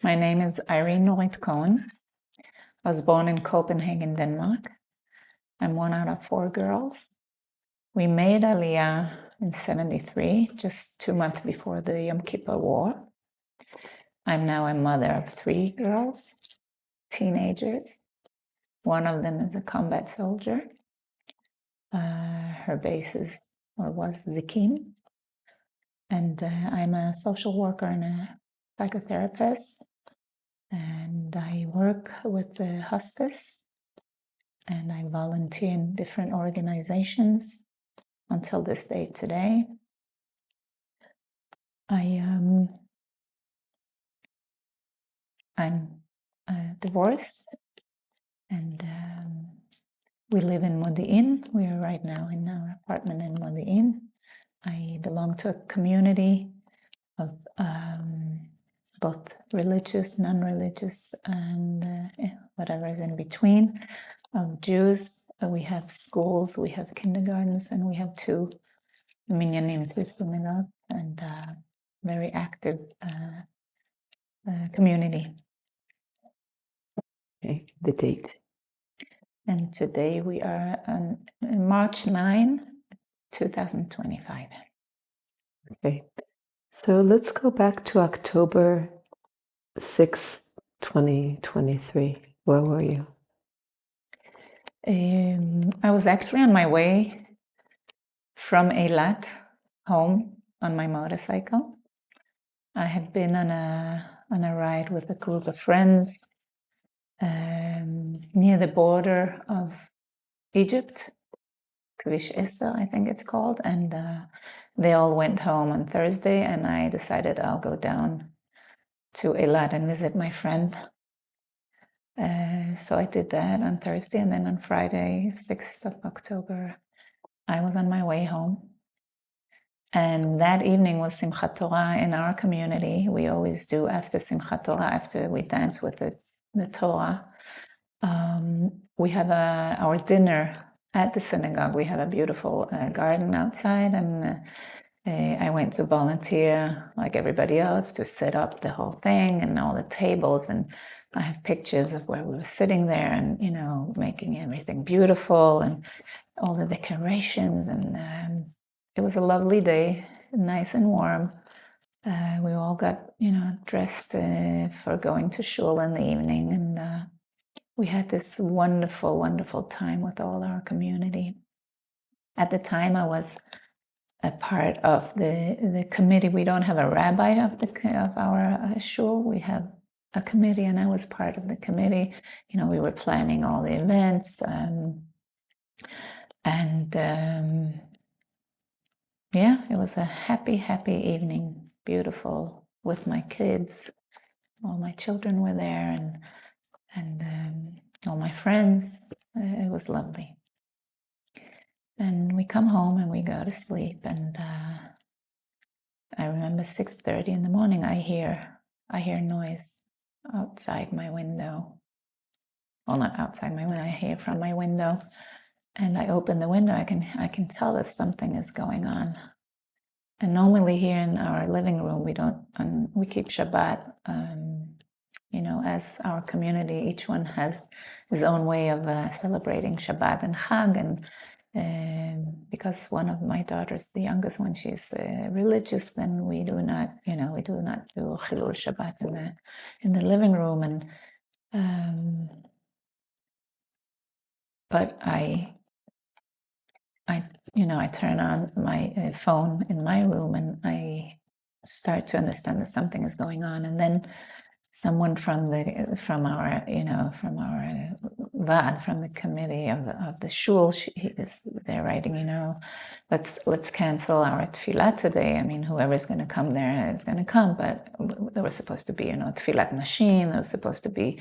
My name is Irene Nurit Cohn. I was born in Copenhagen, Denmark. I'm one out of 4 girls. We made Aliyah in 73, just 2 months before the Yom Kippur War. I'm now a mother of 3 girls, teenagers. One of them is a combat soldier. Her base is, or was, ZAKA. And I'm a social worker and a psychotherapist. And I work with the hospice, and I volunteer in different organizations until this day today. I'm divorced, and we live in Modi'in. We are right now in our apartment in Modi'in. I belong to a community of both religious, non-religious, and whatever is in between, of Jews. We have schools, we have kindergartens, and we have 2 minyanim, 2 synagogues, and very active community. Okay, the date. And today we are on March 9, 2025. Okay, so let's go back to October 6, 2023. Where were you? I was actually on my way from Eilat home on my motorcycle. I had been on a ride with a group of friends near the border of Egypt, Kvish 10, I think it's called, and they all went home on Thursday, and I decided I'll go down to Eilat and visit my friend. So I did that on Thursday, and then on Friday, 6th of October, I was on my way home. And that evening was Simchat Torah in our community. We always do after Simchat Torah, after we dance with the Torah. We have our dinner at the synagogue. We have a beautiful garden outside, and I went to volunteer, like everybody else, to set up the whole thing and all the tables. And I have pictures of where we were sitting there and, making everything beautiful and all the decorations. And it was a lovely day, nice and warm. We all got, dressed for going to shul in the evening. And we had this wonderful, wonderful time with all our community. At the time, I was a part of the committee. We don't have a rabbi of our shul. We have a committee, and I was part of the committee. We were planning all the events, it was a happy, happy evening, beautiful, with my kids. All my children were there, and all my friends. It was lovely. And we come home and we go to sleep, and I remember 6:30 in the morning, I hear noise outside my window. Well, not outside my window, I hear from my window. And I open the window, I can tell that something is going on. And normally here in our living room, we keep Shabbat, as our community, each one has his own way of celebrating Shabbat and Chag. And because one of my daughters, the youngest one, she's religious, then we do not do Chilul Shabbat in the living room. And but I turn on my phone in my room, and I start to understand that something is going on. And then someone from our Vaad, from the committee of the shul, they're writing, let's cancel our tefillah today. I mean, whoever's going to come there is going to come, but there was supposed to be, tefillat machine. There was supposed to be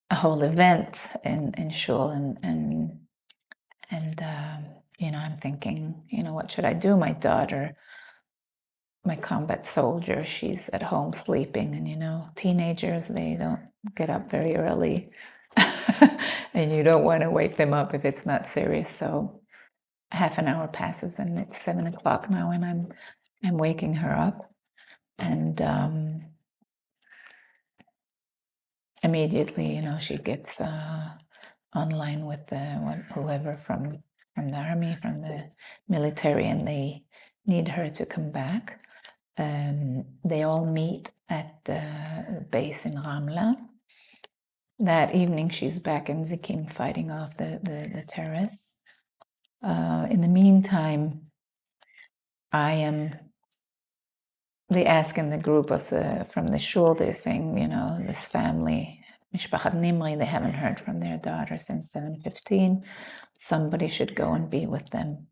a whole event in shul, and I'm thinking, what should I do? My daughter, my combat soldier, she's at home sleeping, and teenagers, they don't get up very early, and you don't want to wake them up if it's not serious. So half an hour passes, and it's 7 o'clock now, and I'm waking her up, and immediately, she gets online with whoever from the army, from the military, and they need her to come back. They all meet at the base in Ramla. That evening, she's back in Zikim fighting off the terrorists. In the meantime, they ask in the group from the shul, they're saying, this family, Mishpachat Nimri, they haven't heard from their daughter since 7:15. Somebody should go and be with them.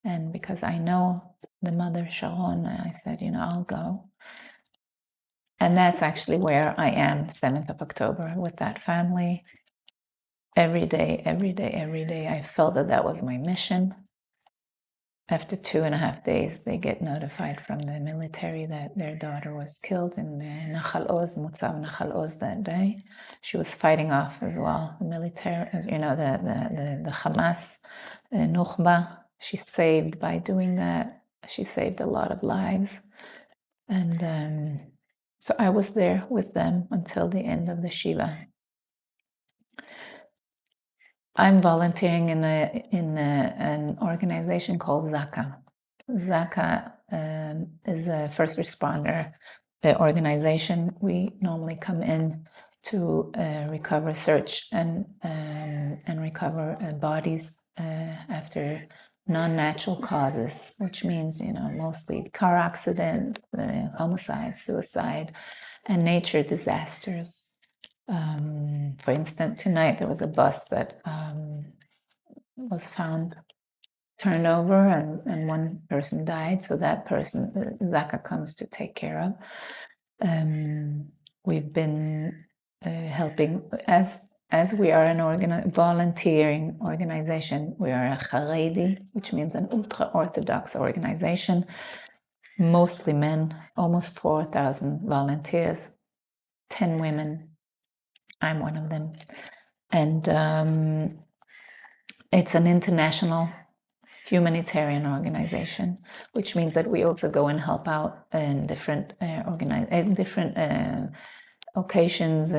And because I know the mother, Sharon, I said, I'll go. And that's actually where I am, 7th of October, with that family. Every day, I felt that was my mission. After 2.5 days, they get notified from the military that their daughter was killed in Nachal Oz, Mutzav Nachal Oz that day. She was fighting off as well, the military, the Hamas, Nukhba. She saved, by doing that, she saved a lot of lives. And so I was there with them until the end of the Shiva. I'm volunteering in an organization called ZAKA. ZAKA is a first responder organization. We normally come in to recover, search, and recover bodies after non-natural causes, which means mostly car accident, homicide, suicide, and nature disasters. For instance, tonight there was a bus that was found turned over and one person died. So that person, ZAKA comes to take care of. We've been helping, as we are an volunteering organization, we are a Haredi, which means an ultra-Orthodox organization, mostly men, almost 4,000 volunteers, 10 women. I'm one of them. And it's an international humanitarian organization, which means that we also go and help out in different occasions,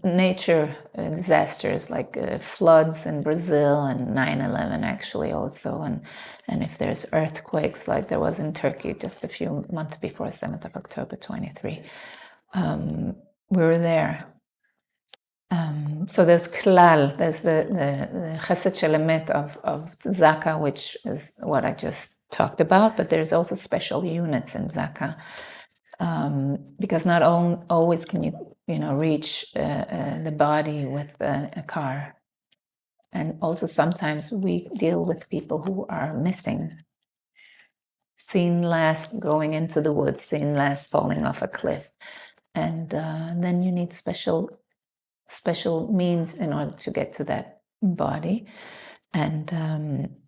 nature disasters like floods in Brazil and 9/11 actually also, and if there's earthquakes like there was in Turkey just a few months before 7th of October 23, we were there. So there's klal, there's the chesed shel emet of ZAKA, which is what I just talked about, but there's also special units in ZAKA, because not always can you reach the body with a car, and also sometimes we deal with people who are missing, seen last going into the woods, seen last falling off a cliff, and then you need special means in order to get to that body. And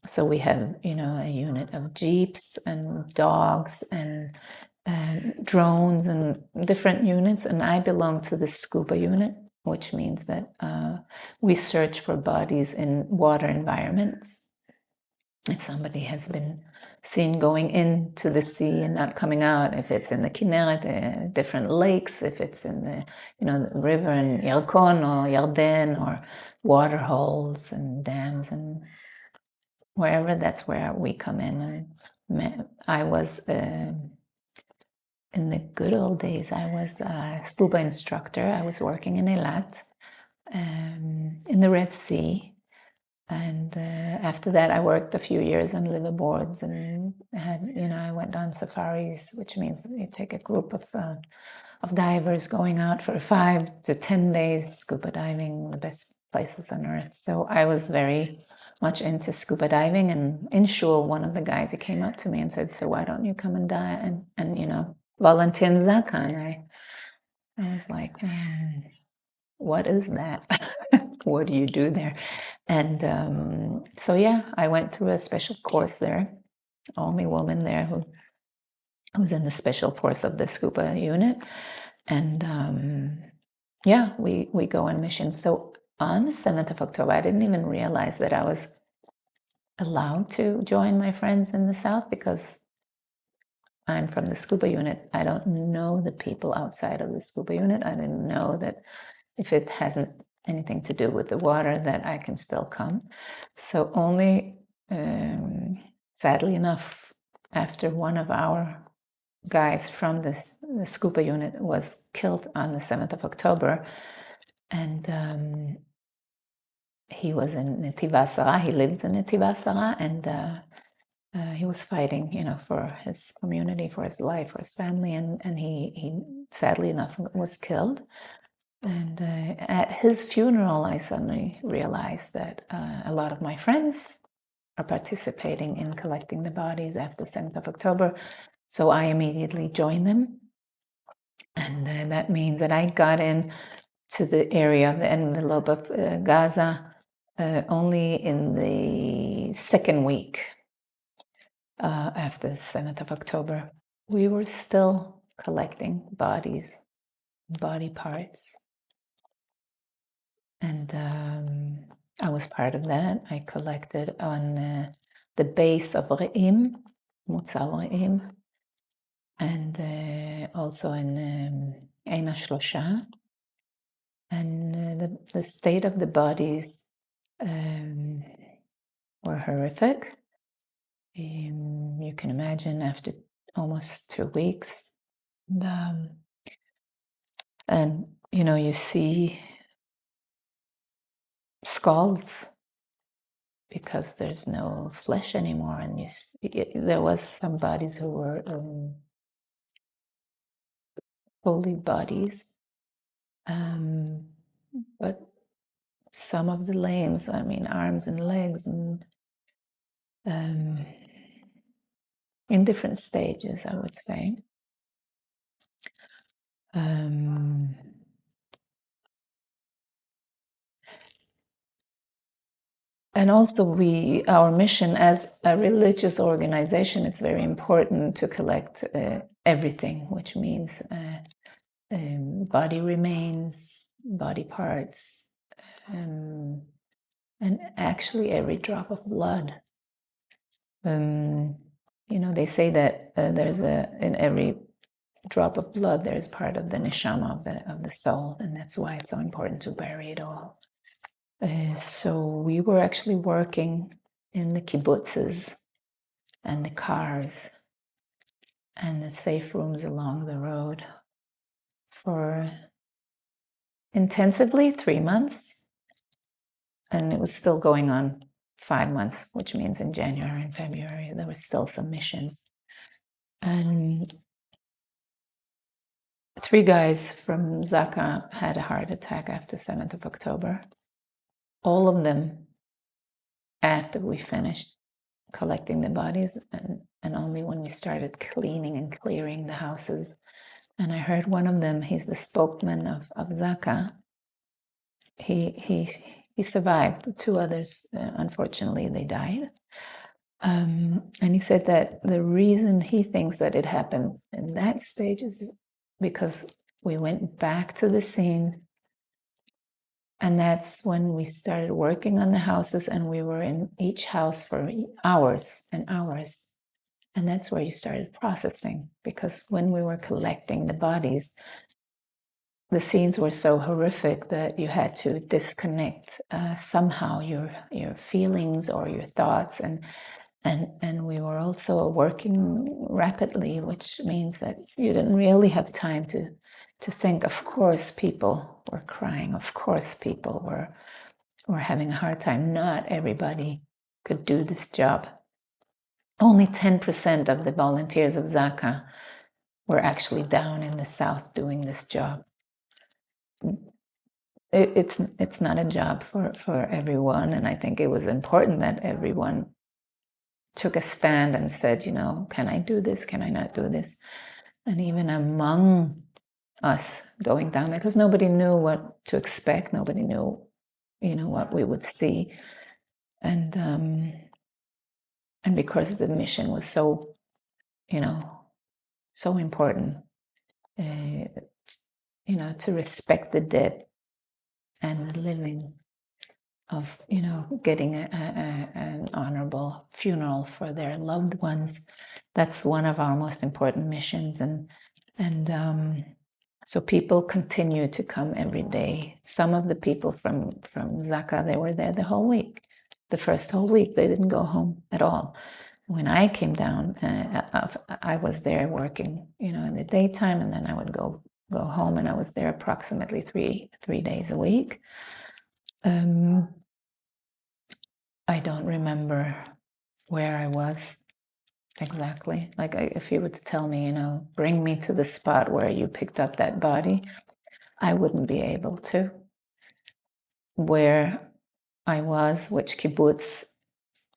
so we have a unit of jeeps and dogs and drones and different units, and I belong to the scuba unit, which means that we search for bodies in water environments. If somebody has been seen going into the sea and not coming out, if it's in the Kinneret, different lakes, if it's in the the river in Yarkon or Yarden, or water holes and dams and wherever, that's where we come in. And I was in the good old days, I was a scuba instructor. I was working in Edut, in the Red Sea. And after that, I worked a few years on liveaboards and had, I went on safaris, which means you take a group of divers going out for 5 to 10 days scuba diving, the best places on earth. So I was very much into scuba diving. And in shul, one of the guys, he came up to me and said, "So why don't you come and dive and volunteer in ZAKA?" And I was like, what is that? What do you do there? And so yeah, I went through a special course there. Only woman there who was in the special course of the scuba unit. And yeah, we go on missions. So on the 7th of October, I didn't even realize that I was allowed to join my friends in the South, because I'm from the scuba unit. I don't know the people outside of the scuba unit. I didn't know that if it hasn't anything to do with the water, that I can still come. So only, sadly enough, after one of our guys from the scuba unit was killed on the 7th of October, and he was in Netiv HaSara. He lives in Netiv HaSara, and he was fighting, for his community, for his life, for his family, and he sadly enough was killed. And at his funeral, I suddenly realized that a lot of my friends are participating in collecting the bodies after 7th of October. So I immediately joined them. And that means that I got in to the area of the envelope of Gaza only in the second week after the 7th of October. We were still collecting bodies, body parts. And I was part of that. I collected on the base of Re'im, Mutzal Re'im, and also in Ein HaShlosha. And the state of the bodies were horrific. You can imagine after almost 2 weeks. And you see skulls because there's no flesh anymore, and there was some bodies who were holy bodies, but some of the limbs, arms and legs, and in different stages, I would say. And also our mission as a religious organization, it's very important to collect everything, which means body remains, body parts, and actually every drop of blood. They say that there's in every drop of blood, there's part of the neshama of the soul, and that's why it's so important to bury it all. So we were actually working in the kibbutzes and the cars and the safe rooms along the road for intensively 3 months, and it was still going on 5 months, which means in January and February there were still some missions. And 3 guys from ZAKA had a heart attack after 7th of October. All of them after we finished collecting the bodies, and only when we started cleaning and clearing the houses. And I heard one of them, he's the spokesman of ZAKA. He survived. The 2 others, unfortunately, they died. And he said that the reason he thinks that it happened in that stage is because we went back to the scene, and that's when we started working on the houses, and we were in each house for hours and hours. And that's where you started processing, because when we were collecting the bodies, the scenes were so horrific that you had to disconnect somehow your feelings or your thoughts, and we were also working rapidly, which means that you didn't really have time to think. Of course, people were crying. Of course, people were having a hard time. Not everybody could do this job. Only 10% of the volunteers of ZAKA were actually down in the south doing this job. It's not a job for everyone, and I think it was important that everyone took a stand and said, can I do this? Can I not do this? And even among us going down there, because nobody knew what to expect, nobody knew, what we would see, and because the mission was so, so important, to respect the dead and the living. getting an honorable funeral for their loved ones. That's one of our most important missions, and so people continue to come every day. Some of the people from ZAKA, they were there the whole week. The first whole week, they didn't go home at all. When I came down, I was there working, in the daytime, and then I would go home, and I was there approximately three days a week. I don't remember where I was exactly. Like, if you would tell me, bring me to the spot where you picked up that body, I wouldn't be able to. Where I was, which kibbutz,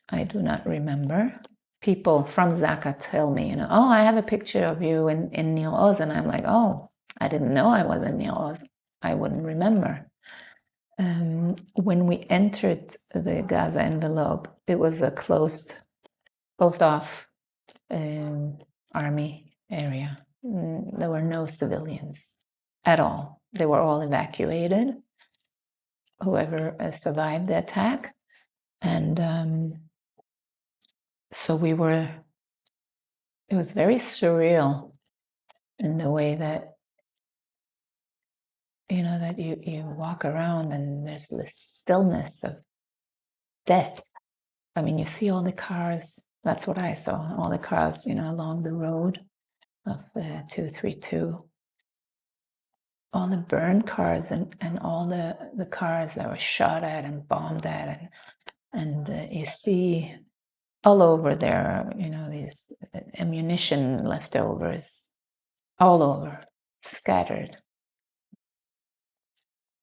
I do not remember. People from ZAKA tell me, oh, I have a picture of you in Nir Oz, and I'm like, oh, I didn't know I was in Nir Oz. I wouldn't remember. When we entered the Gaza Envelope, it was a closed off army area. There were no civilians at all. They were all evacuated, whoever survived the attack. And so it was very surreal in the way that, that you walk around and there's this stillness of death. I mean, you see all the cars. That's what I saw, all the cars, along the road of 232. All the burned cars and all the cars that were shot at and bombed at. And you see all over there, these ammunition leftovers all over, scattered.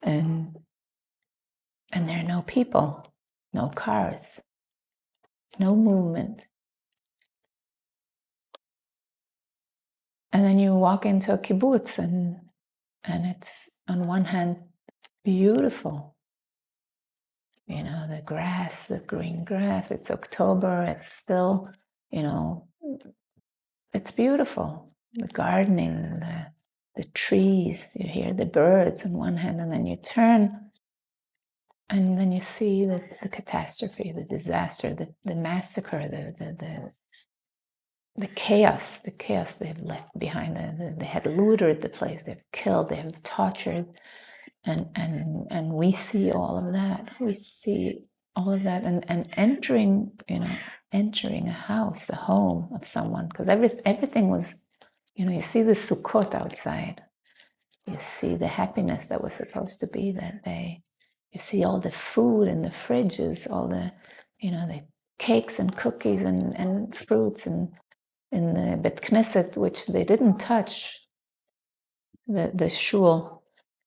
And there are no people, no cars, no movement. And then you walk into a kibbutz and it's, on one hand, beautiful. The grass, the green grass, it's October, it's still, it's beautiful. The gardening, the trees, you hear the birds on one hand, and then you turn and then you see the catastrophe, the disaster, the massacre, the chaos they've left behind. They had looted the place, they've killed, they have tortured, and we see all of that. We see all of that, and entering a house, a home of someone, because everything was, you see the sukkot outside, you see the happiness that was supposed to be that day, you see all the food in the fridges, all the the cakes and cookies and fruits, and in the Bet Knesset, which they didn't touch, the shul,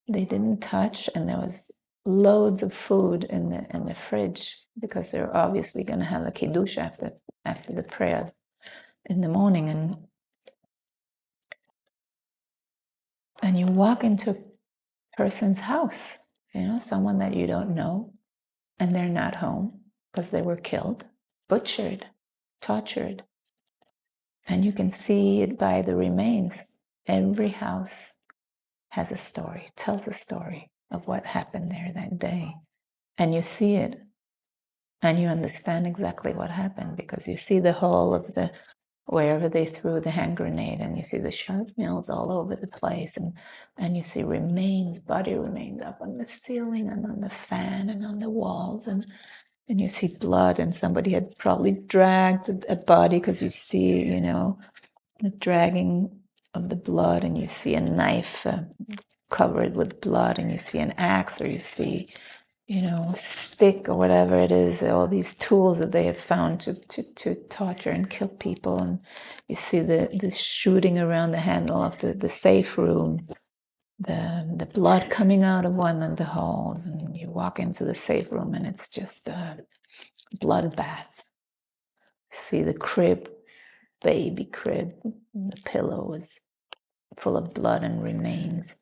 they didn't touch, and there was loads of food in the fridge, because they're obviously going to have a kiddush after the prayers in the morning. And you walk into a person's house, someone that you don't know, and they're not home because they were killed, butchered, tortured. And you can see it by the remains. Every house has a story, tells a story of what happened there that day. And you see it, and you understand exactly what happened, because you see the whole of wherever they threw the hand grenade, and you see the shrapnels all over the place, and you see body remains up on the ceiling and on the fan and on the walls, and you see blood, and somebody had probably dragged a body, because you see, the dragging of the blood, and you see a knife covered with blood, and you see an axe, or you see, stick, or whatever it is, all these tools that they have found to torture and kill people. And you see the shooting around the handle of the safe room, the blood coming out of one of the holes, and you walk into the safe room, and it's just a bloodbath. You see the crib, baby crib, and the pillow was full of blood and remains.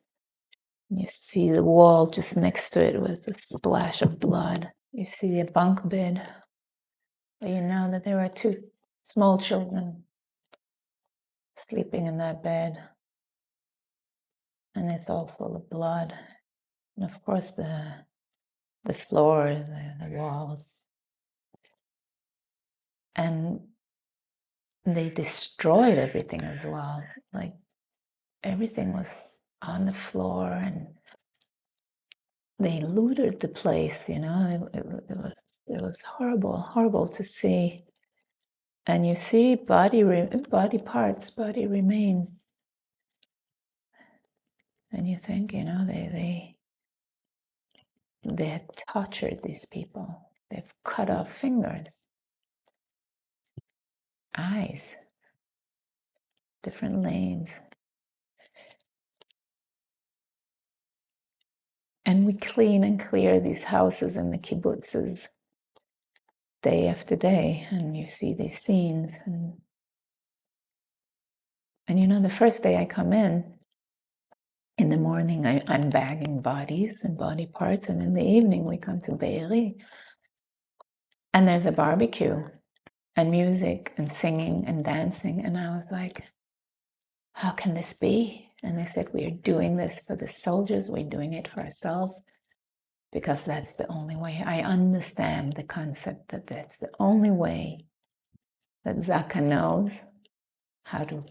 You see the wall just next to it with a splash of blood. You see a bunk bed. You know that there were 2 small children sleeping in that bed. And it's all full of blood. And of course, the the floor, the walls. And they destroyed everything as well. Like everything was on the floor, and they looted the place, it was horrible, horrible to see. And you see body parts, body remains. And you think, they had tortured these people. They've cut off fingers, eyes, different limbs. And we clean and clear these houses in the kibbutzes day after day, and you see these scenes. And the first day I come in the morning, I'm bagging bodies and body parts, and in the evening we come to Be'eri, and there's a barbecue and music and singing and dancing, and I was like, how can this be? And they said, we're doing this for the soldiers, we're doing it for ourselves, because that's the only way. I understand the concept that that's the only way that ZAKA knows how to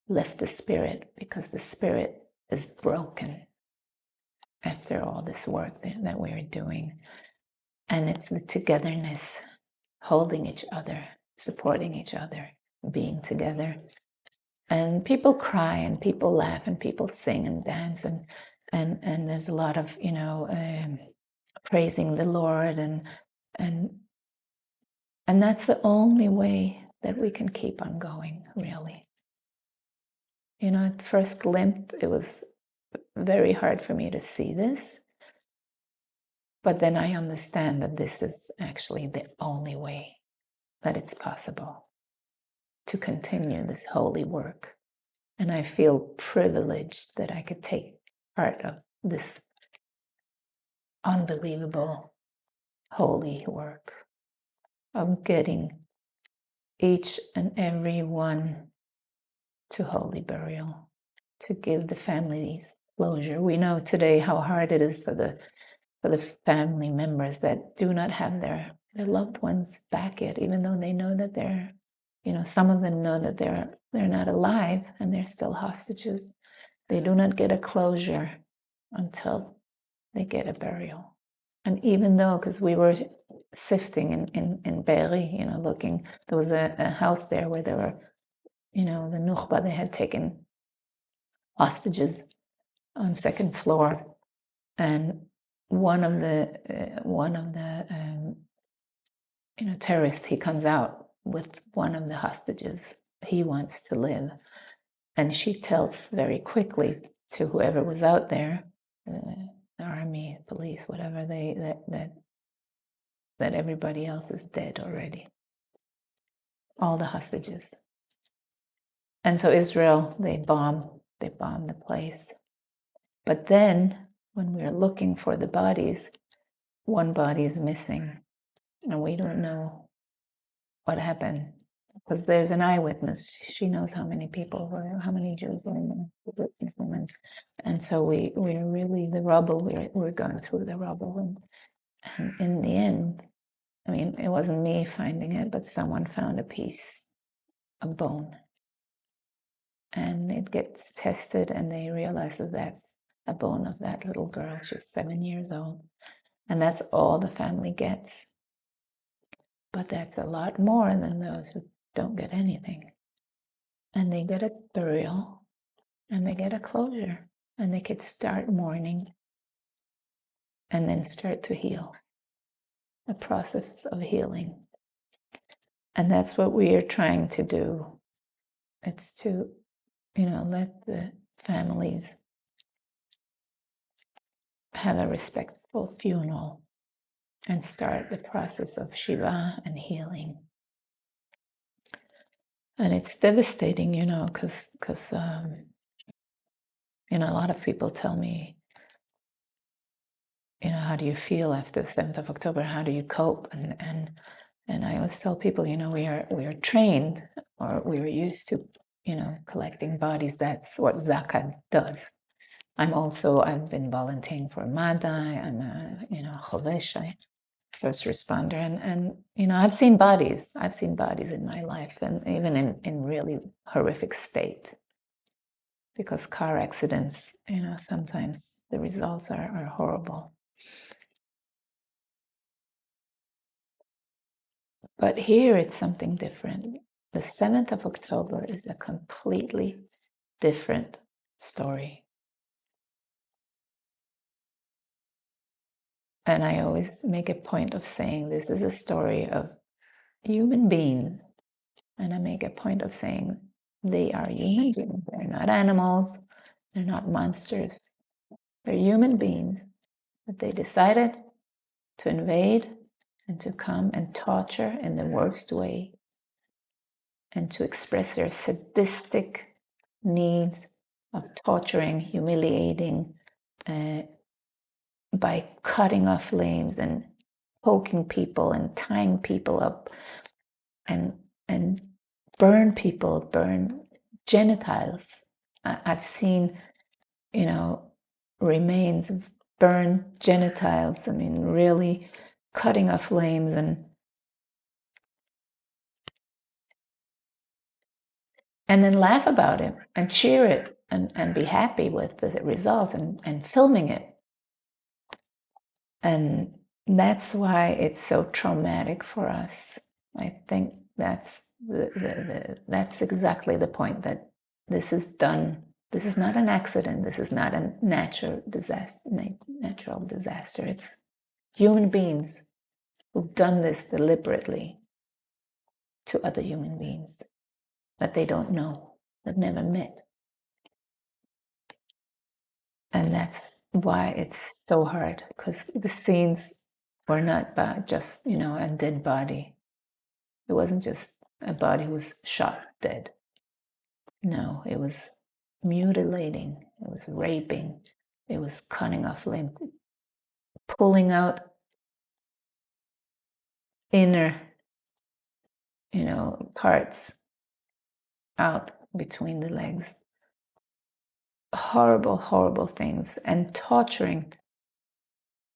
lift the spirit, because the spirit is broken after all this work that we're doing. And it's the togetherness, holding each other, supporting each other, being together. And people cry and people laugh and people sing and dance, and there's a lot of praising the Lord, and that's the only way that we can keep on going, really. At first glimpse, it was very hard for me to see this, but then I understand that this is actually the only way that it's possible to continue this holy work. And I feel privileged that I could take part of this unbelievable holy work of getting each and every one to holy burial, to give the families closure. We know today how hard it is for the family members that do not have their loved ones back yet, even though they know that they're, some of them know that they're not alive and they're still hostages. They do not get a closure until they get a burial. And even though, because we were sifting in Be'eri, looking, there was a house there where there were, the Nukhba, they had taken hostages on second floor, and one of the terrorists, he comes out with one of the hostages. He wants to live, and she tells very quickly to whoever was out there, the army, police, whatever, that everybody else is dead already, all the hostages. And so Israel, they bomb the place. But then when we're looking for the bodies, one body is missing, and we don't know what happened, because there's an eyewitness. She knows how many people were, how many Jews were in the. And so we're really the rubble. We're going through the rubble, and in the end, it wasn't me finding it, but someone found a piece, a bone, and it gets tested, and they realize that that's a bone of that little girl. She was 7 years old, and that's all the family gets. But that's a lot more than those who don't get anything. And they get a burial, and they get a closure, and they could start mourning, and then start to heal, a process of healing. And that's what we are trying to do. It's to, let the families have a respectful funeral and start the process of Shiva and healing. And it's devastating, because a lot of people tell me, how do you feel after the 7th of October? How do you cope? And I always tell people, we are trained, or we are used to, collecting bodies. That's what ZAKA does. I've been volunteering for Madai. I'm a chovesh, first responder, and I've seen bodies in my life, and even in really horrific state, because car accidents, sometimes the results are horrible. But here it's something different. The 7th of October is a completely different story. And I always make a point of saying this is a story of human beings. And I make a point of saying they are human beings. They're not animals. They're not monsters. They're human beings. But they decided to invade and to come and torture in the worst way, and to express their sadistic needs of torturing, humiliating, by cutting off limbs and poking people and tying people up, and burn people, burn genitals. I've seen, remains of burned genitals. I mean, really cutting off limbs, and then laugh about it and cheer it and be happy with the results and filming it. And that's why it's so traumatic for us. I think that's that's exactly the point, that this is done. This is not an accident. This is not a natural disaster. It's human beings who've done this deliberately to other human beings that they don't know, they've never met. And that's why it's so hard, because the scenes were not just, a dead body. It wasn't just a body who was shot dead. No, it was mutilating, it was raping, it was cutting off limbs, pulling out inner, parts out between the legs. Horrible, horrible things, and torturing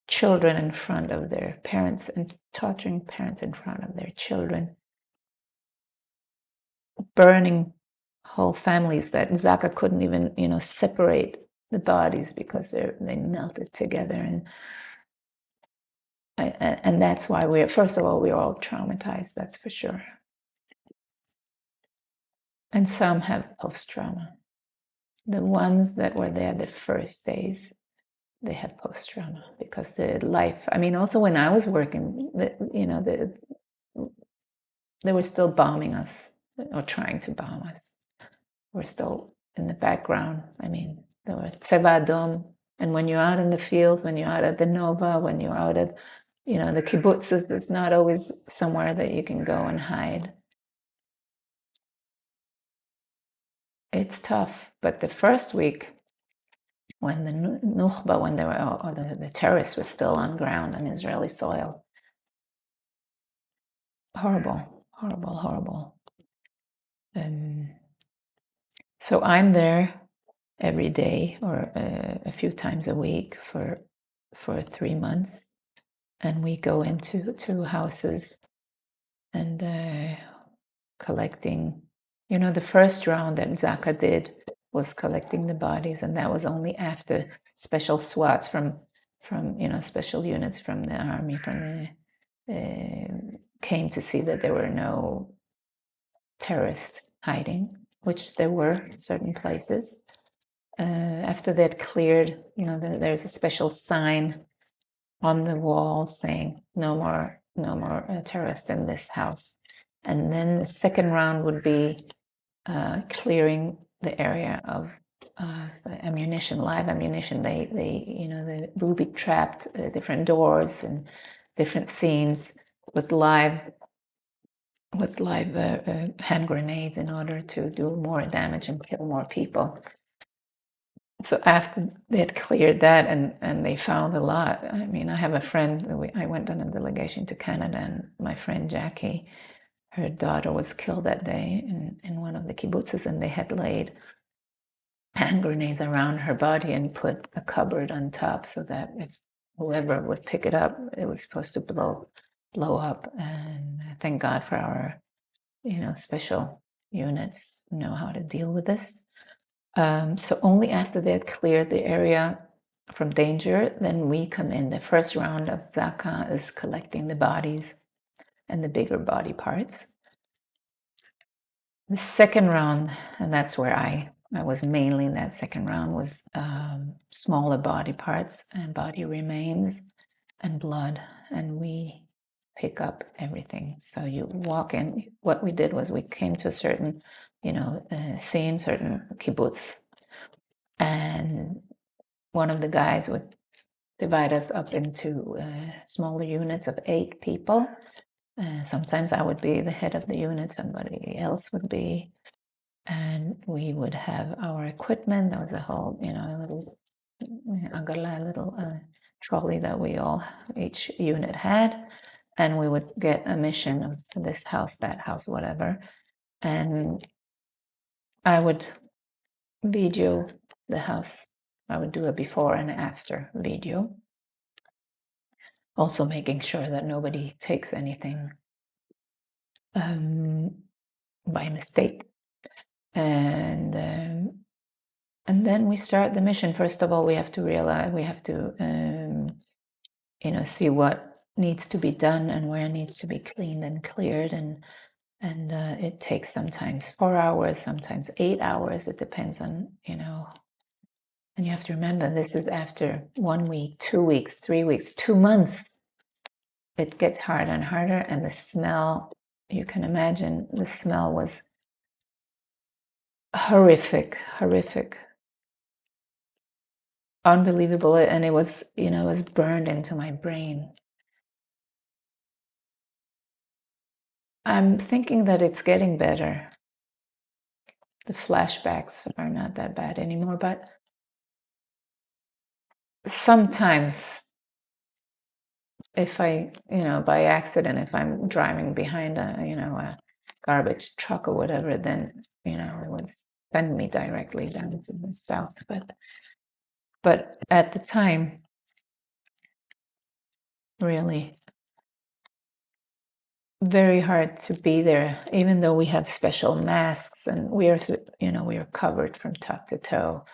children in front of their parents, and torturing parents in front of their children, burning whole families that ZAKA couldn't even, separate the bodies because they melted together. And that's why first of all, we're all traumatized, that's for sure. And some have post-trauma. The ones that were there the first days, they have post-trauma, because the life, also when I was working, they were still bombing us, or trying to bomb us. We're still in the background. There were Tzeva Adom, and when you're out in the fields, when you're out at the Nova, when you're out at, the kibbutzes, it's not always somewhere that you can go and hide. It's tough, but the first week, when the Nukhba, when they were, or the terrorists were still on ground on Israeli soil, horrible, horrible, horrible. So I'm there every day, or a few times a week for 3 months, and we go into houses and collecting. The first round that ZAKA did was collecting the bodies, and that was only after special SWATs from special units from the army, came to see that there were no terrorists hiding, which there were certain places. After that cleared, there's a special sign on the wall saying no more terrorists in this house. And then the second round would be clearing the area of ammunition, live ammunition. They booby trapped different doors and different scenes with live hand grenades, in order to do more damage and kill more people. So after they had cleared that, and they found a lot. I have a friend, I went on a delegation to Canada, and my friend Jackie, her daughter was killed that day in one of the kibbutzes, and they had laid hand grenades around her body and put a cupboard on top so that if whoever would pick it up, it was supposed to blow up. And thank God for our, special units who know how to deal with this. So only after they had cleared the area from danger, then we come in. The first round of ZAKA is collecting the bodies and the bigger body parts. The second round, and that's where I was mainly in that second round, was smaller body parts and body remains and blood, and we pick up everything. So you walk in. What we did was we came to a certain, scene, certain kibbutz, and one of the guys would divide us up into smaller units of 8 people. Sometimes I would be the head of the unit, somebody else would be, and we would have our equipment. There was a whole, little agala, little trolley that each unit had, and we would get a mission of this house, that house, whatever, and I would video the house. I would do a before and after video, also making sure that nobody takes anything by mistake. And then we start the mission. First of all, we have to realize, we have to, see what needs to be done and where needs to be cleaned and cleared. And it takes sometimes 4 hours, sometimes 8 hours. It depends on, and you have to remember, this is after 1 week, 2 weeks, 3 weeks, 2 months. It gets harder and harder. And the smell, you can imagine, the smell was horrific, unbelievable. And it was, it was burned into my brain. I'm thinking that it's getting better. The flashbacks are not that bad anymore, but sometimes if I, by accident, if I'm driving behind a garbage truck or whatever, then, it would send me directly down to the south. But at the time, really very hard to be there, even though we have special masks and we are covered from top to toe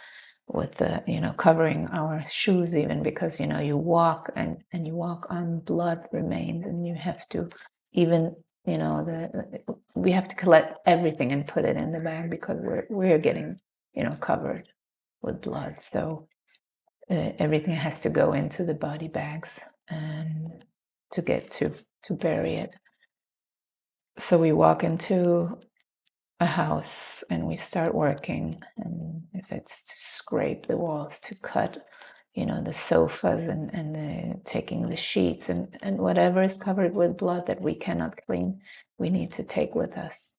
with the, covering our shoes, even because, you walk and you walk on blood remains, and you have to even, we have to collect everything and put it in the bag because we're getting, covered with blood. So everything has to go into the body bags and to get to bury it. So we walk into a house and we start working, and if it's to scrape the walls, to cut, the sofas and taking the sheets and whatever is covered with blood that we cannot clean, we need to take with us.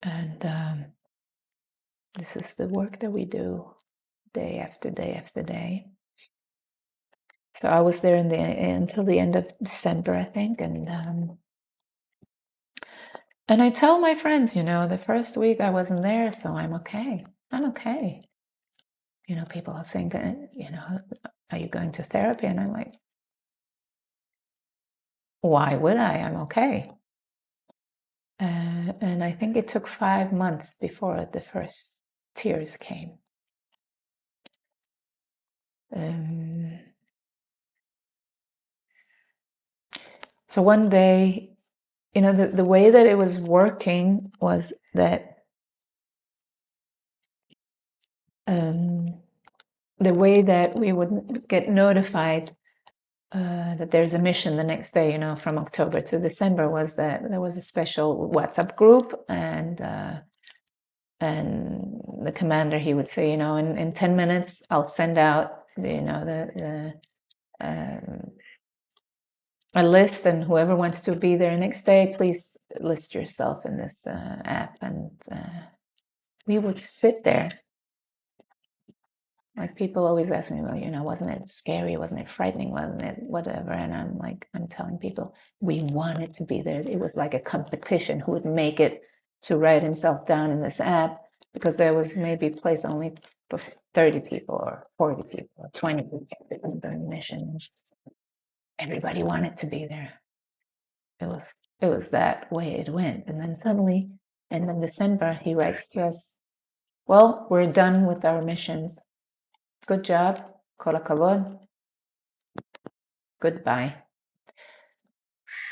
And this is the work that we do day after day after day. So I was there until the end of December, I think, and I tell my friends, the first week I wasn't there, so I'm okay. I'm okay. People are thinking, are you going to therapy? And I'm like, why would I? I'm okay. And I think it took 5 months before the first tears came. So one day, the way that it was working was that the way that we would get notified that there's a mission the next day, from October to December, was that there was a special WhatsApp group, and the commander, he would say, in 10 minutes, I'll send out, a list, and whoever wants to be there next day, please list yourself in this app. And we would sit there. Like, people always ask me, well, wasn't it scary? Wasn't it frightening? Wasn't it whatever? And I'm telling people, we wanted to be there. It was like a competition who would make it to write himself down in this app because there was maybe place only for 30 people or 40 people or 20 people in the mission. Everybody wanted to be there. It was that way it went. And then suddenly, end of December, he writes to us, well, we're done with our missions. Good job. Kol hakavod. Goodbye.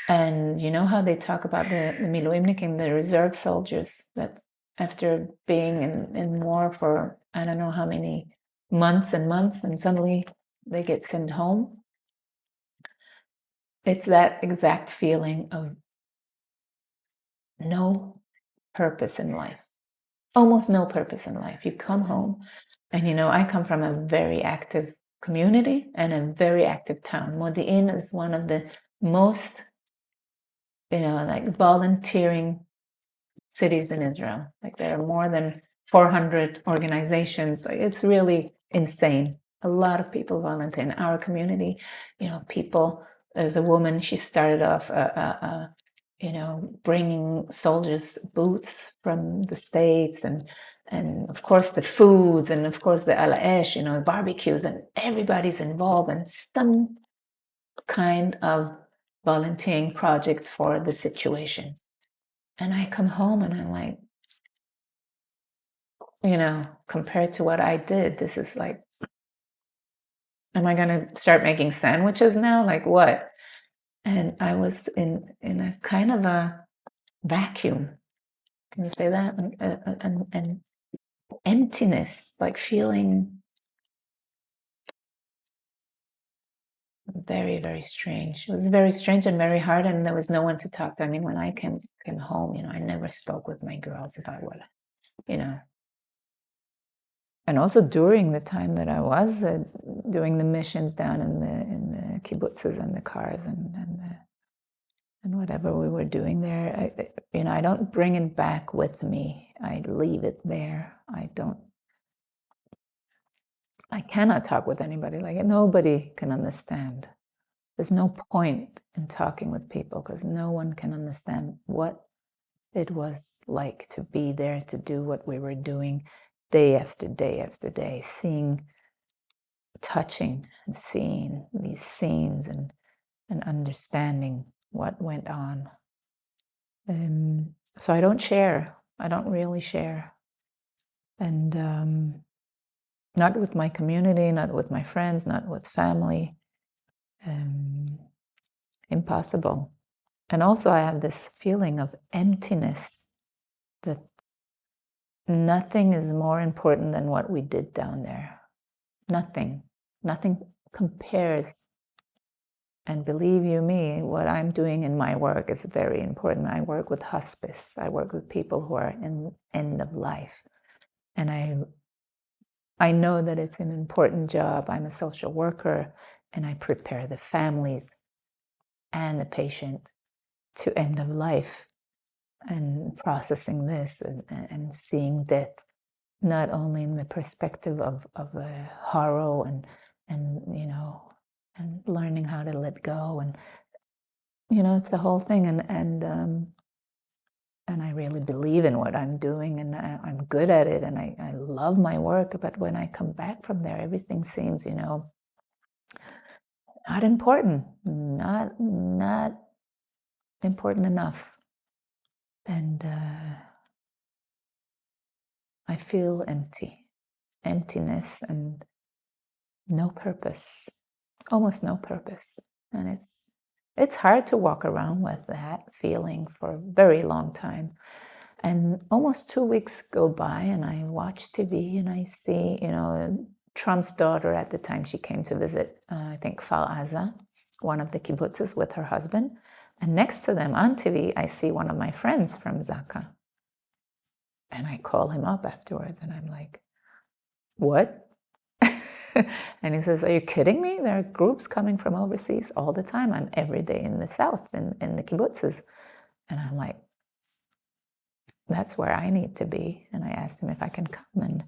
And you know how they talk about the miluimnikim, the reserve soldiers, that after being in war for I don't know how many months and months, and suddenly they get sent home? It's that exact feeling of no purpose in life. Almost no purpose in life. You come home, and I come from a very active community and a very active town. Modi'in is one of the most like volunteering cities in Israel. Like there are more than 400 organizations. Like it's really insane. A lot of people volunteer in our community. People. There's a woman. She started off, bringing soldiers boots from the States, and of course the foods, and of course the alaesh, barbecues, and everybody's involved in some kind of volunteering project for the situation. And I come home and I'm like, compared to what I did, this is like, am I going to start making sandwiches now? Like what? And I was in a kind of a vacuum. Can you say that? And emptiness, like feeling very, very strange. It was very strange and very hard, and there was no one to talk to. I mean, when I came home, I never spoke with my girls about what, And also during the time that I was doing the missions down in the kibbutzes and the cars and whatever we were doing there, I don't bring it back with me. I leave it there. I cannot talk with anybody like it. Nobody can understand. There's no point in talking with people because no one can understand what it was like to be there, to do what we were doing day after day after day, touching and seeing these scenes and understanding what went on. So I don't share. I don't really share. And not with my community, not with my friends, not with family. Impossible. And also I have this feeling of emptiness, that nothing is more important than what we did down there. Nothing compares. And believe you me, what I'm doing in my work is very important. I work with hospice. I work with people who are in end of life. And I know that it's an important job. I'm a social worker, and I prepare the families and the patient to end of life, and processing this and seeing death, not only in the perspective of horror and learning how to let go, and it's a whole thing, and I really believe in what I'm doing, and I'm good at it, and I love my work. But when I come back from there, everything seems not important, not important enough. And I feel emptiness and no purpose, almost no purpose. And it's hard to walk around with that feeling for a very long time. And almost 2 weeks go by, and I watch TV, and I see, Trump's daughter at the time, she came to visit, I think, Kfar Aza, one of the kibbutzes, with her husband. And next to them on TV, I see one of my friends from ZAKA. And I call him up afterwards, and I'm like, what? And he says, are you kidding me? There are groups coming from overseas all the time. I'm every day in the south, in the kibbutzes. And I'm like, that's where I need to be. And I asked him if I can come.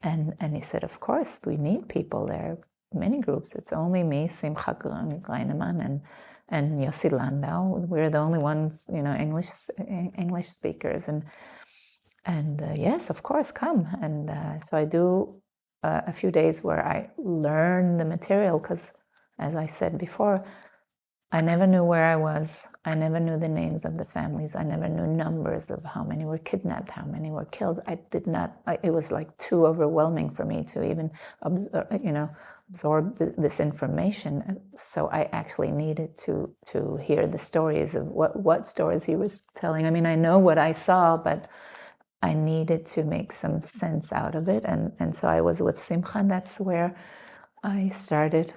And he said, of course, we need people. There are many groups. It's only me, Simcha Greineman, and Yossi Landau. We're the only ones, English speakers. And And yes, of course, come. And so I do a few days where I learn the material because, as I said before, I never knew where I was. I never knew the names of the families. I never knew numbers of how many were kidnapped, how many were killed. I did not, it was like too overwhelming for me to even absorb this information. So I actually needed to hear the stories of what stories he was telling. I mean, I know what I saw, but I needed to make some sense out of it. And so I was with Simcha, and that's where I started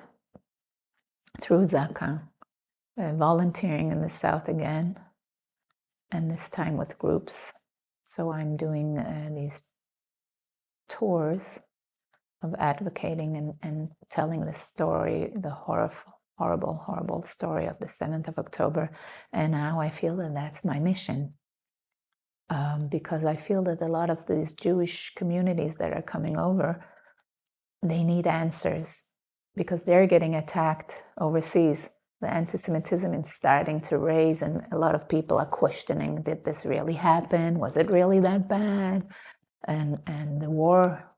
through ZAKA. Volunteering in the South again, and this time with groups. So I'm doing these tours of advocating and telling the story, the horrible story of the 7th of October. And now I feel that that's my mission. Because I feel that a lot of these Jewish communities that are coming over, they need answers because they're getting attacked overseas. The anti-Semitism is starting to raise, and a lot of people are questioning, did this really happen? Was it really that bad? And the war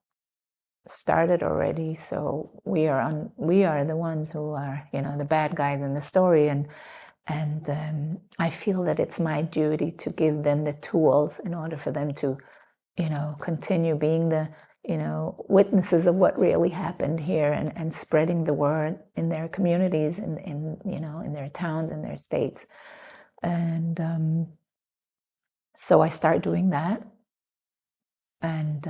started already, so we are the ones who are, the bad guys in the story, and I feel that it's my duty to give them the tools in order for them to, continue being the witnesses of what really happened here and spreading the word in their communities, in their towns, in their states. And so I start doing that, and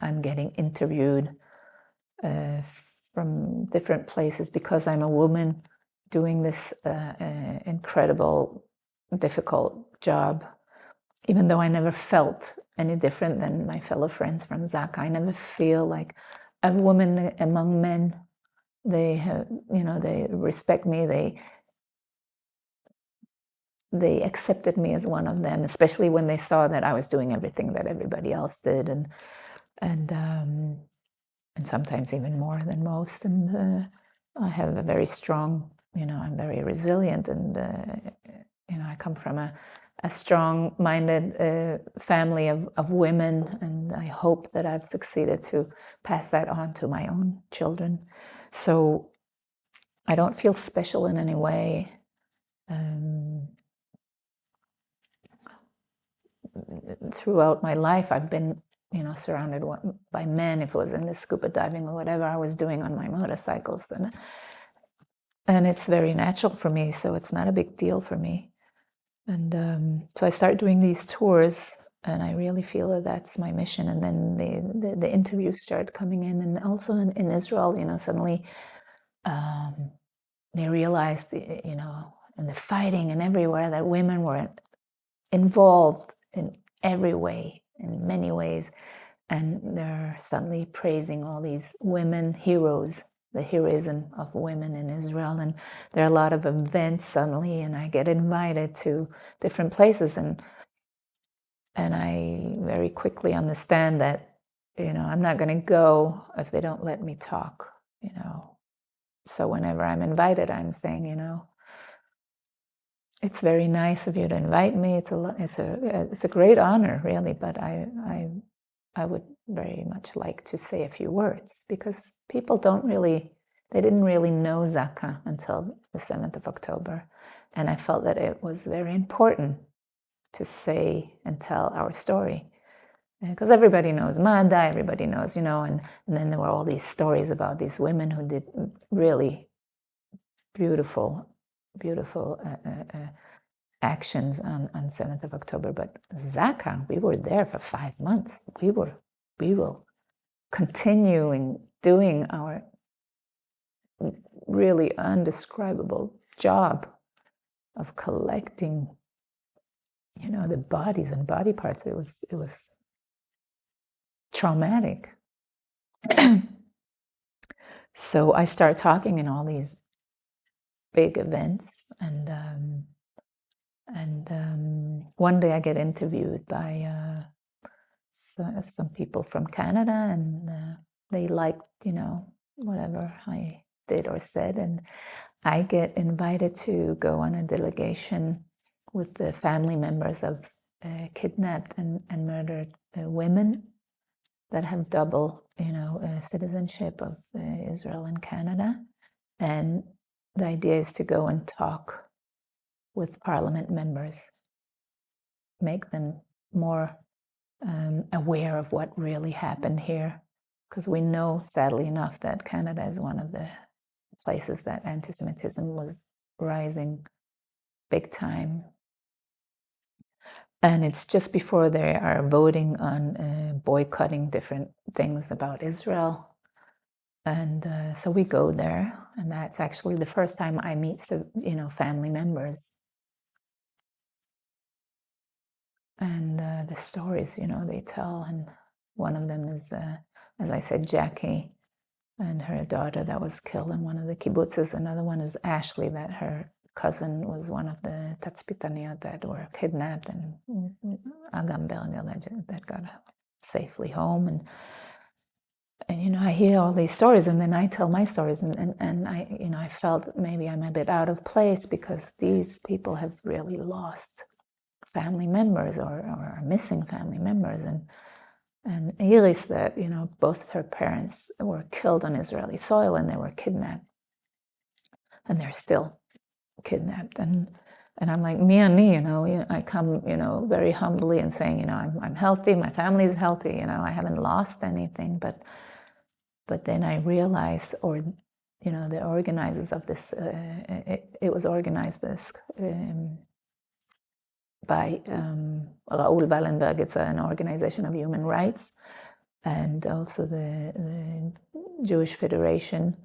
I'm getting interviewed from different places because I'm a woman doing this incredible, difficult job. Even though I never felt any different than my fellow friends from ZAKA, I never feel like a woman among men. They have, they respect me. They accepted me as one of them, especially when they saw that I was doing everything that everybody else did, and sometimes even more than most. And I have a very strong, I'm very resilient, and I come from a strong-minded family of women, and I hope that I've succeeded to pass that on to my own children. So I don't feel special in any way. Throughout my life, I've been, surrounded by men. If it was in the scuba diving or whatever I was doing on my motorcycles, and it's very natural for me, so it's not a big deal for me. And so I start doing these tours, and I really feel that that's my mission. And then the interviews start coming in, and also in Israel, suddenly they realized, in the fighting and everywhere, that women were involved in every way, in many ways, and they're suddenly praising all these women heroes, the heroism of women in Israel. And there are a lot of events suddenly, and I get invited to different places, and I very quickly understand that, I'm not going to go if they don't let me talk, So whenever I'm invited, I'm saying, it's very nice of you to invite me. It's a great honor, really, but I would very much like to say a few words, because people they didn't really know ZAKA until the 7th of October. And I felt that it was very important to say and tell our story. Because everybody knows Mada, everybody knows, and then there were all these stories about these women who did really beautiful actions on 7th of October. But ZAKA, we were there for 5 months. We will continuing doing our really undescribable job of collecting, the bodies and body parts. It was traumatic. So I start talking in all these big events, and one day I get interviewed by some people from Canada, and they liked, whatever I did or said, and I get invited to go on a delegation with the family members of kidnapped and murdered women that have double, citizenship of Israel and Canada. And the idea is to go and talk with parliament members, make them more aware of what really happened here. Because we know, sadly enough, that Canada is one of the places that anti-Semitism was rising big time. And it's just before they are voting on boycotting different things about Israel. And so we go there, and that's actually the first time I meet, family members. And the stories, they tell. And one of them is, as I said, Jackie and her daughter that was killed in one of the kibbutzes. Another one is Ashley, that her cousin was one of the tatzpitaniyot that were kidnapped, and Agam Berger that got safely home. And I hear all these stories, and then I tell my stories, and I felt maybe I'm a bit out of place because these people have really lost family members or are missing family members. And Iris, that, both her parents were killed on Israeli soil, and they were kidnapped. And they're still kidnapped. And I'm like, me, I come, very humbly and saying, I'm healthy, my family's healthy, I haven't lost anything. But then I realized, the organizers of this, it was organized this by Raoul Wallenberg. It's an organization of human rights, and also the Jewish Federation.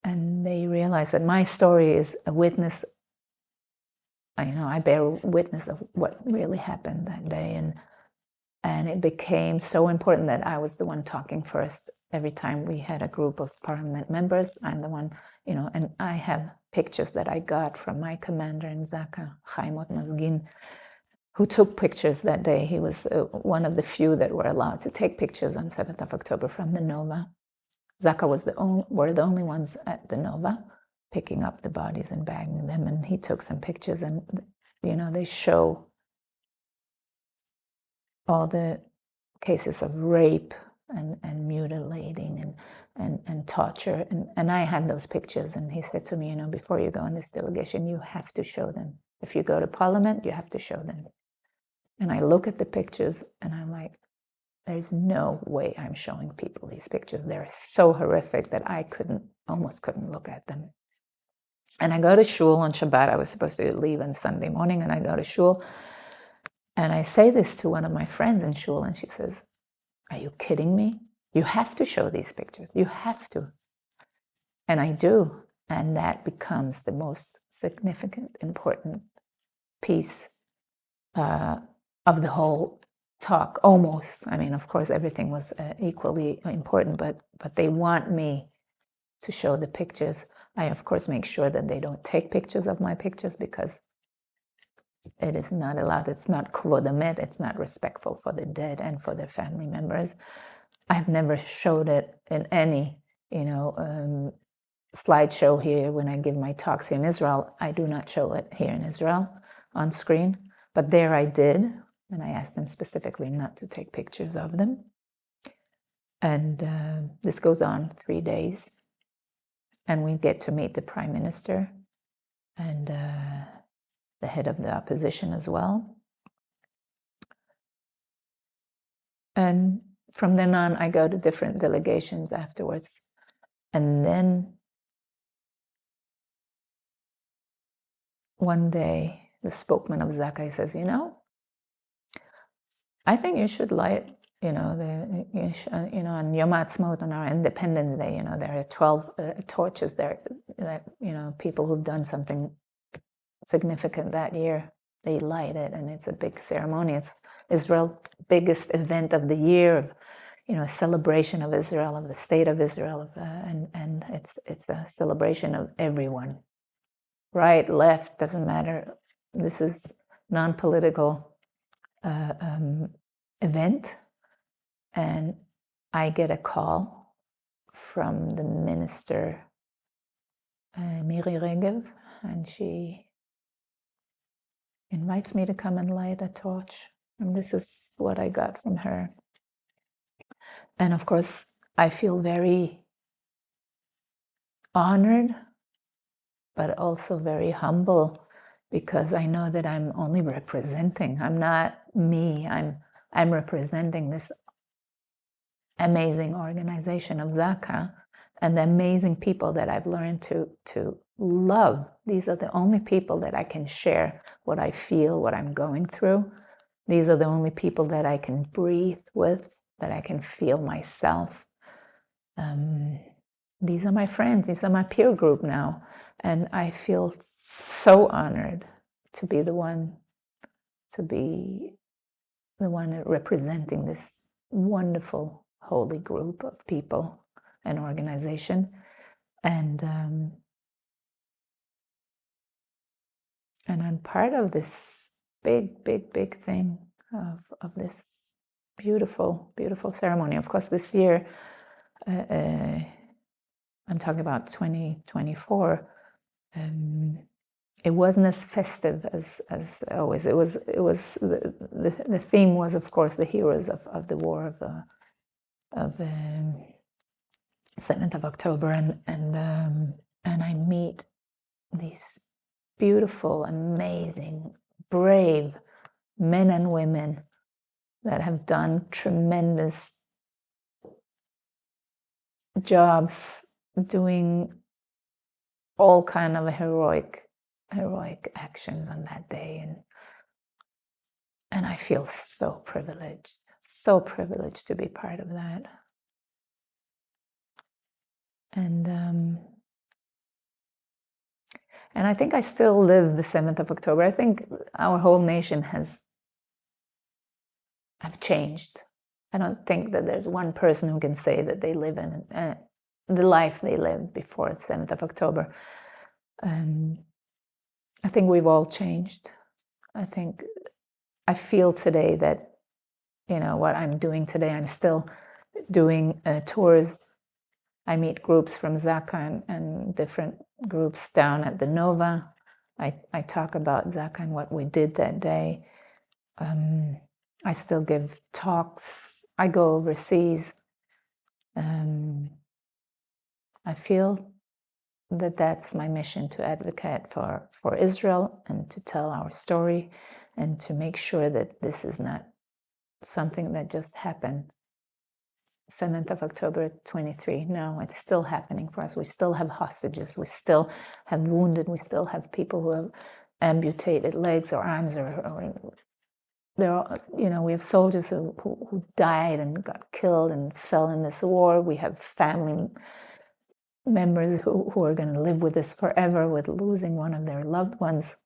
And they realized that my story is a witness. I bear witness of what really happened that day. And it became so important that I was the one talking first. Every time we had a group of parliament members, I'm the one, and I have pictures that I got from my commander in ZAKA, Chaim Mazgin, who took pictures that day. He was one of the few that were allowed to take pictures on 7th of October from the Nova. ZAKA were the only ones at the Nova, picking up the bodies and bagging them, and he took some pictures, and they show all the cases of rape and mutilating and torture, and I have those pictures. And he said to me, before you go on this delegation, you have to show them. If you go to parliament, you have to show them. And I look at the pictures, and I'm like, there's no way I'm showing people these pictures. They're so horrific that I almost couldn't look at them. And I go to shul on Shabbat. I was supposed to leave on Sunday morning, and I go to shul. And I say this to one of my friends in shul, and she says, are you kidding me? You have to show these pictures. You have to. And I do. And that becomes the most significant, important piece of the whole talk, almost. I mean, of course, everything was equally important, but they want me to show the pictures. I, of course, make sure that they don't take pictures of my pictures, because it is not allowed. It's not kvod hamet. It's not respectful for the dead and for their family members. I've never showed it in any, slideshow here when I give my talks here in Israel. I do not show it here in Israel on screen, but there I did, and I asked them specifically not to take pictures of them. And this goes on 3 days, and we get to meet the Prime Minister and the head of the opposition as well. And from then on, I go to different delegations afterwards. And then one day, the spokesman of ZAKA says, I think you should light, on Yom Ha'atzmaut, on our Independence Day, there are 12 torches there that, people who've done something significant that year, they light it, and it's a big ceremony. It's Israel's biggest event of the year, of a celebration of Israel, of the state of Israel, and it's a celebration of everyone, right, left, doesn't matter. This is non-political event, and I get a call from the minister Miri Regev, and she invites me to come and light a torch. And this is what I got from her. And of course, I feel very honored, but also very humble, because I know that I'm only representing. I'm not me. I'm representing this amazing organization of ZAKA and the amazing people that I've learned to love. These are the only people that I can share what I feel, what I'm going through. These are the only people that I can breathe with, that I can feel myself. These are my friends. These are my peer group now. And I feel so honored to be the one representing this wonderful, holy group of people and organization. And I'm part of this big, big, big thing of this beautiful, beautiful ceremony. Of course, this year, I'm talking about 2024, it wasn't as festive as always. It was the theme was, of course, the heroes of the war of 7th of October, and I meet these beautiful, amazing, brave men and women that have done tremendous jobs, doing all kind of heroic actions on that day, and I feel so privileged to be part of that. And I think I still live the 7th of October. I think our whole nation have changed. I don't think that there's one person who can say that they live in the life they lived before the 7th of October. I think we've all changed. I feel today that, what I'm doing today, I'm still doing tours. I meet groups from ZAKA and different groups down at the Nova. I talk about ZAKA and what we did that day. I still give talks. I go overseas. I feel that that's my mission, to advocate for Israel and to tell our story and to make sure that this is not something that just happened 7th of October 23. No, it's still happening for us. We still have hostages. We still have wounded. We still have people who have amputated legs or arms, or there are, we have soldiers who died and got killed and fell in this war. We have family members who are going to live with this forever, with losing one of their loved ones.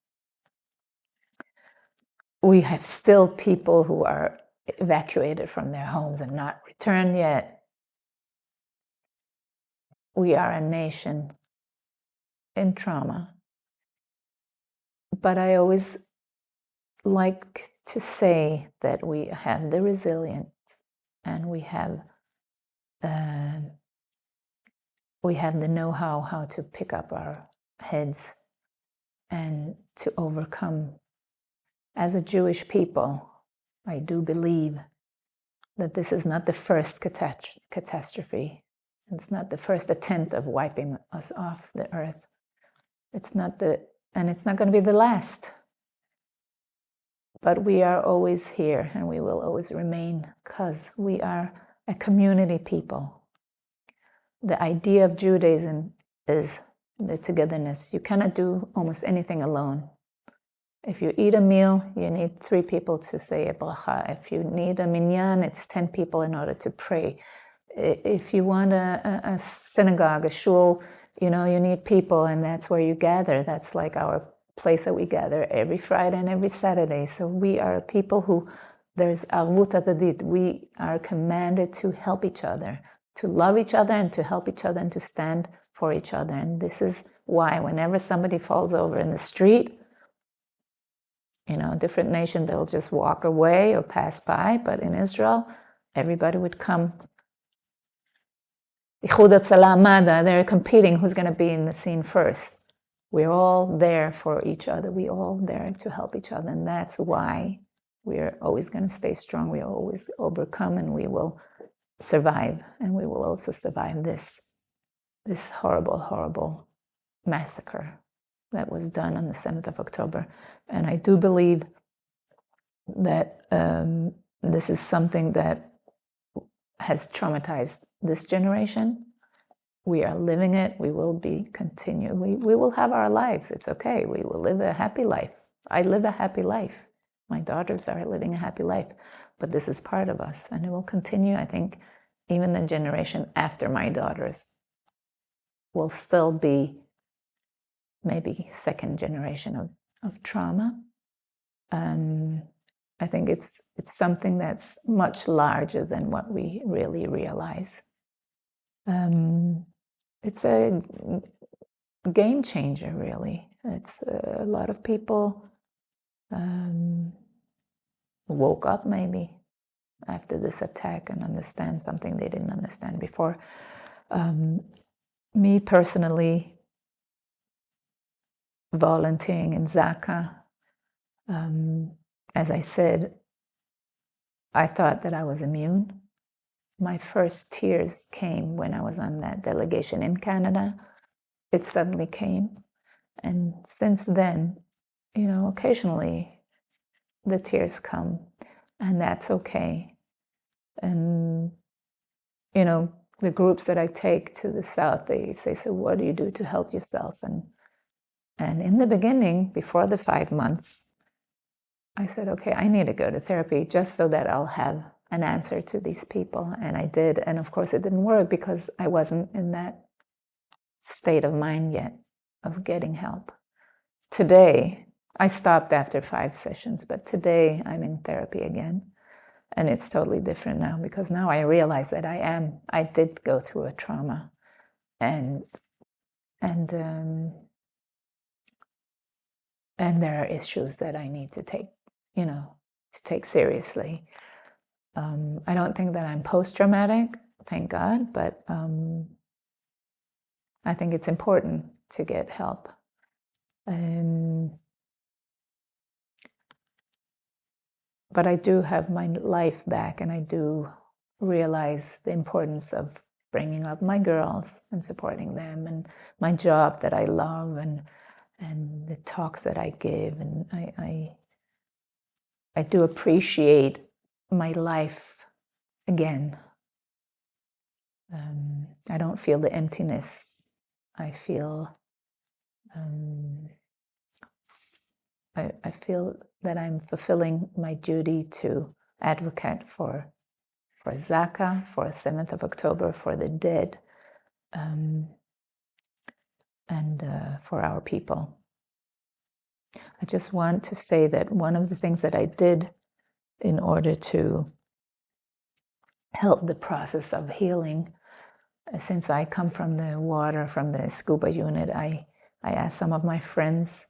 We have still people who are evacuated from their homes and not returned yet. We are a nation in trauma. But I always like to say that we have the resilience, and we have the know-how how to pick up our heads and to overcome. As a Jewish people, I do believe that this is not the first catastrophe. It's not the first attempt of wiping us off the earth. And it's not going to be the last. But we are always here, and we will always remain, because we are a community people. The idea of Judaism is the togetherness. You cannot do almost anything alone. If you eat a meal, you need 3 people to say a bracha. If you need a minyan, it's 10 people in order to pray. If you want a synagogue, a shul, you need people, and that's where you gather. That's like our place that we gather every Friday and every Saturday. So we are people who, there's arvut adadit. We are commanded to help each other, to love each other, and to help each other, and to stand for each other. And this is why whenever somebody falls over in the street, different nation, they'll just walk away or pass by. But in Israel, everybody would come. Ichud Hatzalah Madha, they're competing who's going to be in the scene first. we're all there for each other. We're all there to help each other. And that's why we're always going to stay strong. We always overcome, and we will survive. And we will also survive this horrible, horrible massacre that was done on the 7th of October. And I do believe that this is something that has traumatized this generation. We are living it. We will continue. We will have our lives. It's okay. We will live a happy life. I live a happy life. My daughters are living a happy life. But this is part of us, and it will continue. I think even the generation after my daughters will still be maybe second generation of trauma. I think it's something that's much larger than what we really realize. It's a game changer, really. It's a lot of people woke up maybe after this attack and understand something they didn't understand before. Me personally, volunteering in ZAKA, as I said, I thought that I was immune. My first tears came when I was on that delegation in Canada. It suddenly came. And since then, occasionally the tears come, and that's okay. And, the groups that I take to the South, they say, so what do you do to help yourself? And in the beginning, before the 5 months, I said, okay, I need to go to therapy just so that I'll have an answer to these people. And I did. And of course, it didn't work because I wasn't in that state of mind yet of getting help. Today, I stopped after 5 sessions, but today I'm in therapy again. And it's totally different now, because now I realize that I did go through a trauma, and there are issues that I need to take seriously. I don't think that I'm post-traumatic, thank God, but I think it's important to get help. But I do have my life back, and I do realize the importance of bringing up my girls and supporting them, and my job that I love, and the talks that I give. And I do appreciate my life again. I don't feel the emptiness. I feel I feel that I'm fulfilling my duty to advocate for ZAKA, for 7th of October, for the dead, and for our people. I just want to say that one of the things that I did in order to help the process of healing, since I come from the water, from the scuba unit, I asked some of my friends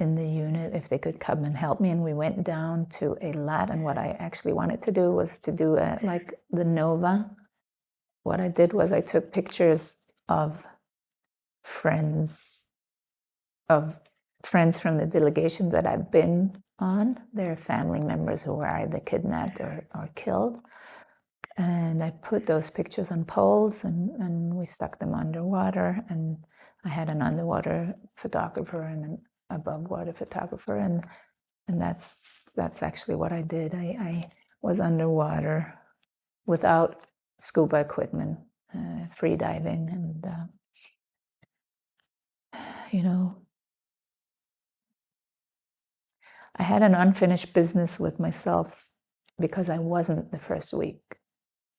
in the unit if they could come and help me, and we went down to a lot. And what I actually wanted to do was to do like the Nova. What I did was I took pictures of friends from the delegation that I've been on, their family members who were either kidnapped or killed. And I put those pictures on poles, and we stuck them underwater. And I had an underwater photographer and an above water photographer, and that's actually what I did. I was underwater without scuba equipment, free diving, and I had an unfinished business with myself because I wasn't the first week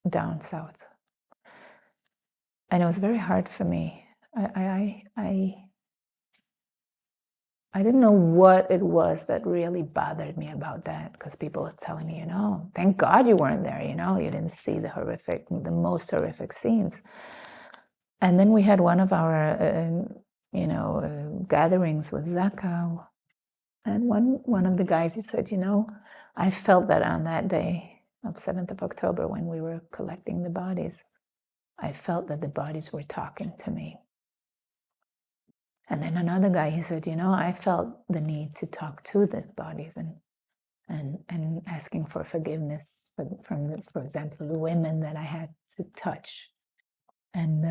down south, and it was very hard for me. I didn't know what it was that really bothered me about that, because people were telling me, thank God you weren't there, you didn't see the most horrific scenes. And then we had one of our, gatherings with ZAKA, and one of the guys, he said, I felt that on that day of 7th of October when we were collecting the bodies, I felt that the bodies were talking to me. And then another guy, he said, I felt the need to talk to the bodies and asking for forgiveness for example, the women that I had to touch. And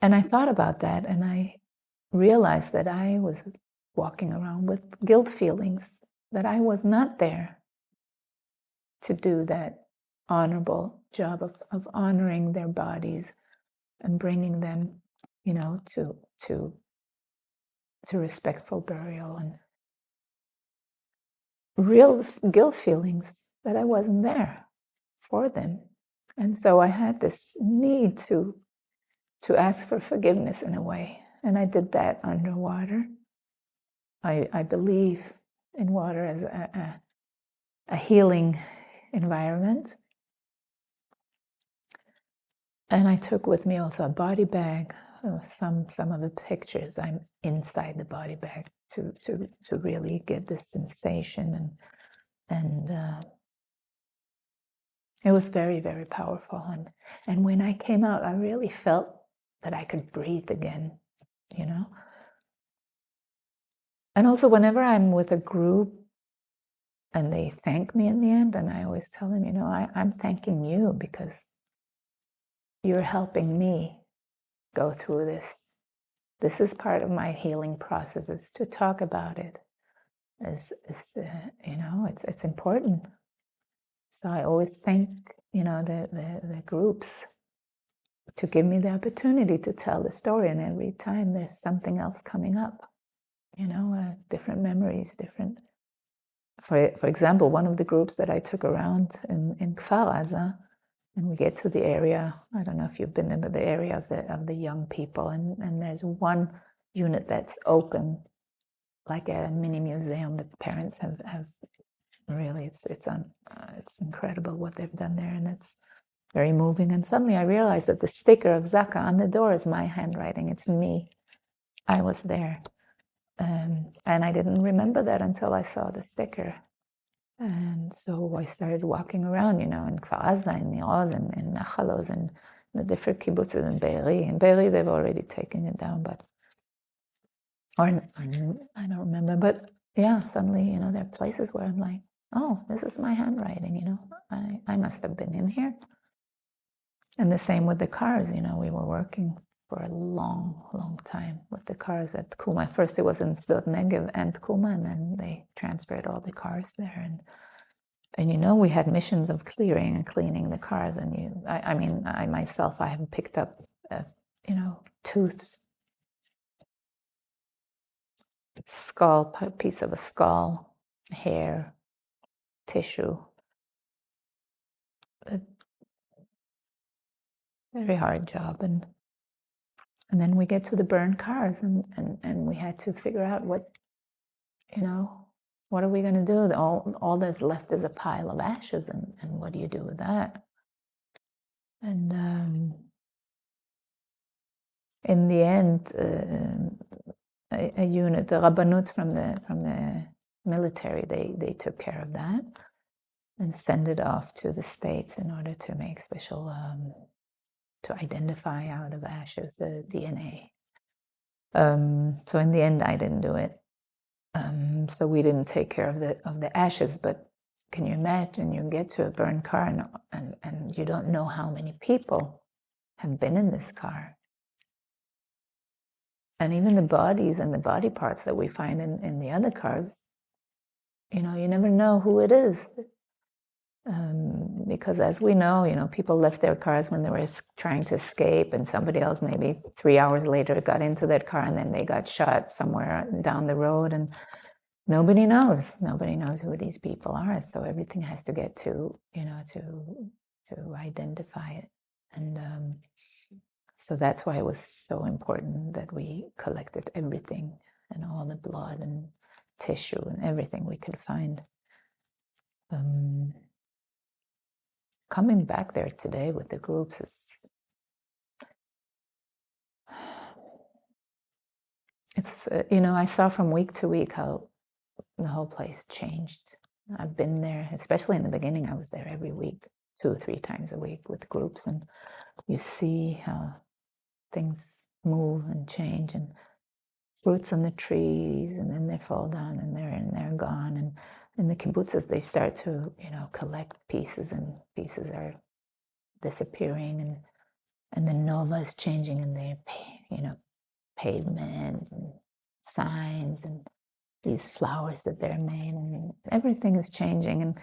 I thought about that, and I realized that I was walking around with guilt feelings, that I was not there to do that honorable job of honoring their bodies and bringing them, to respectful burial, and real guilt feelings that I wasn't there for them. And so I had this need to ask for forgiveness in a way. And I did that underwater. I believe in water as a healing environment. And I took with me also a body bag. Some of the pictures, I'm inside the body bag to really get this sensation, and it was very, very powerful. And when I came out, I really felt that I could breathe again, And also, whenever I'm with a group and they thank me in the end, and I always tell them, I'm thanking you because you're helping me go through this. This is part of my healing process. It's to talk about it. It's important. So I always thank, the groups to give me the opportunity to tell the story. And every time there's something else coming up, different memories, different. For example, one of the groups that I took around in Kfar Aza, and we get to the area, I don't know if you've been there, but the area of the young people, and there's one unit that's open, like a mini museum. The parents have really, it's incredible what they've done there, and it's very moving. And suddenly I realized that the sticker of ZAKA on the door is my handwriting. It's me. I was there. And I didn't remember that until I saw the sticker. And so I started walking around, in Kfar Aza, in Nioz, and in Nachal Oz, and the different kibbutzes in Be'eri. In Be'eri, they've already taken it down, or I don't remember. But yeah, suddenly, there are places where I'm like, oh, this is my handwriting, I must have been in here. And the same with the cars, we were working for a long, long time with the cars at Kuma. First it was in Sdot Negev and Kuma, and then they transferred all the cars there. And we had missions of clearing and cleaning the cars. And I myself, I have picked up, tooths, skull, piece of a skull, hair, tissue. A very hard job. And then we get to the burned cars, and we had to figure out what are we going to do? All that's left is a pile of ashes, and what do you do with that? And in the end, a unit, the Rabbanut from the military, they took care of that and sent it off to the States in order to make special, to identify out of ashes the DNA. So in the end, I didn't do it. So we didn't take care of the ashes. But can you imagine? You get to a burned car, and you don't know how many people have been in this car. And even the bodies and the body parts that we find in the other cars, you never know who it is. Because as we know, people left their cars when they were trying to escape, and somebody else maybe 3 hours later got into that car, and then they got shot somewhere down the road, and nobody knows who these people are. So everything has to get to identify it. And so that's why it was so important that we collected everything, and all the blood and tissue and everything we could find. Coming back there today with the groups it's I saw from week to week how the whole place changed. I've been there, especially in the beginning. I was there every week, 2 or 3 times a week with groups, and you see how things move and change, and fruits on the trees, and then they fall down and they're gone. And in the kibbutzes, they start to, collect pieces, and pieces are disappearing, and the nova is changing, and they're, pavement and signs and these flowers that they're made, and everything is changing. And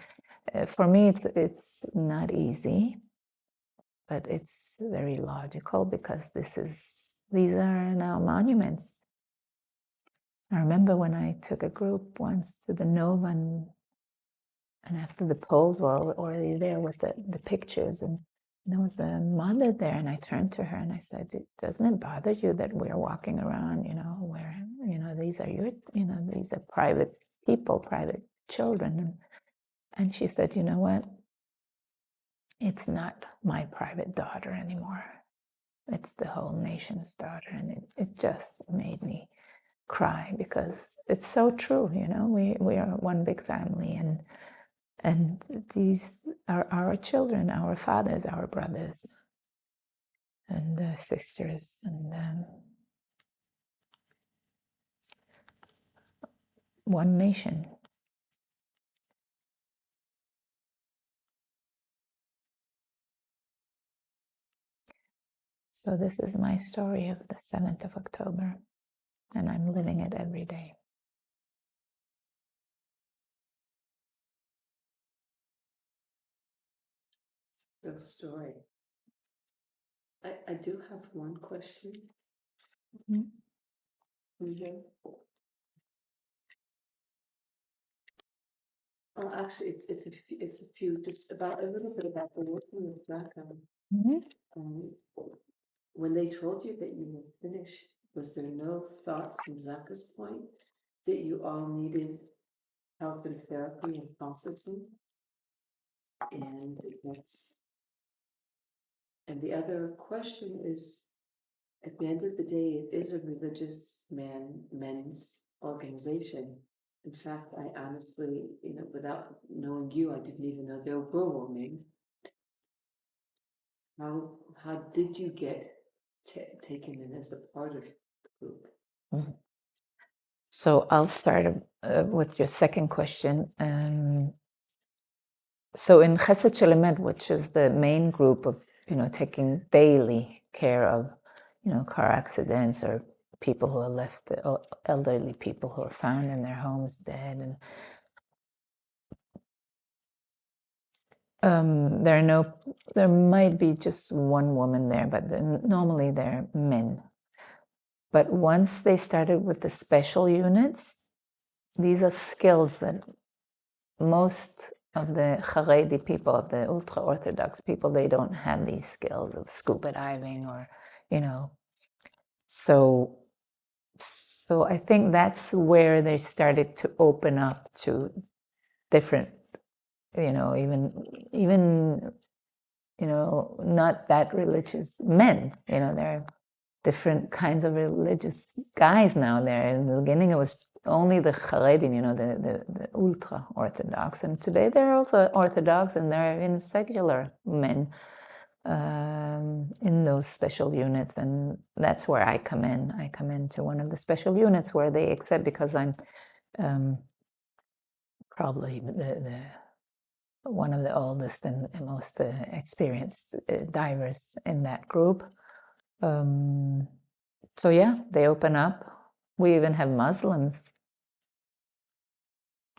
for me, it's not easy, but it's very logical, because these are now monuments. I remember when I took a group once to the Nova, and after the polls were already there with the pictures, and there was a mother there, and I turned to her and I said, "Doesn't it bother you that we're walking around, where, these are these are private people, private children?" And she said, "You know what? It's not my private daughter anymore. It's the whole nation's daughter." And it just made me cry, because it's so true. We are one big family, and these are our children, our fathers, our brothers, and sisters, and one nation. So this is my story of the 7th of October, and I'm living it every day. Good story. I do have one question. Oh, actually, it's a few, just about a little bit about the working with ZAKA. When they told you that you were finished, was there no thought from ZAKA's point that you all needed help and therapy and processing? And the other question is, at the end of the day, it is a religious men's organization. In fact, I honestly, without knowing you, I didn't even know there were women. How did you get taken in as a part of the group? Mm-hmm. So I'll start with your second question. So in Chesed Shel Emet, which is the main group of, taking daily care of, car accidents, or people who are left, elderly people who are found in their homes dead, and there might be just one woman there, but normally they're men. But once they started with the special units, these are skills that most of the Haredi people, of the ultra-Orthodox people, they don't have these skills of scuba diving, or, So I think that's where they started to open up to different, even not that religious men. There are different kinds of religious guys now there. In the beginning, it was only the Haredim, the ultra-Orthodox. And today they're also Orthodox, and they're in secular men in those special units. And that's where I come in. I come into one of the special units where they accept, because I'm probably the one of the oldest and most experienced divers in that group. So yeah, they open up. We even have Muslims.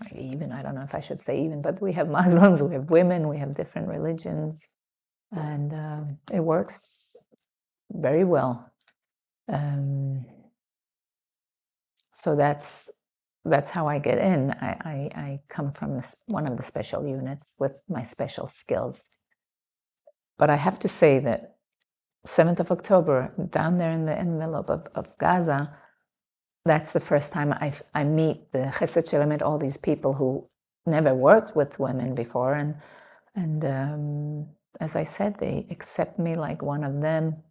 I don't know if I should say even, but we have Muslims, we have women, we have different religions, and it works very well. So that's how I get in. I come from one of the special units with my special skills. But I have to say that 7th of October, down there in the envelope of Gaza, that's the first time I meet the Chesed Shel Emet, all these people who never worked with women before. And as I said, they accept me like one of them.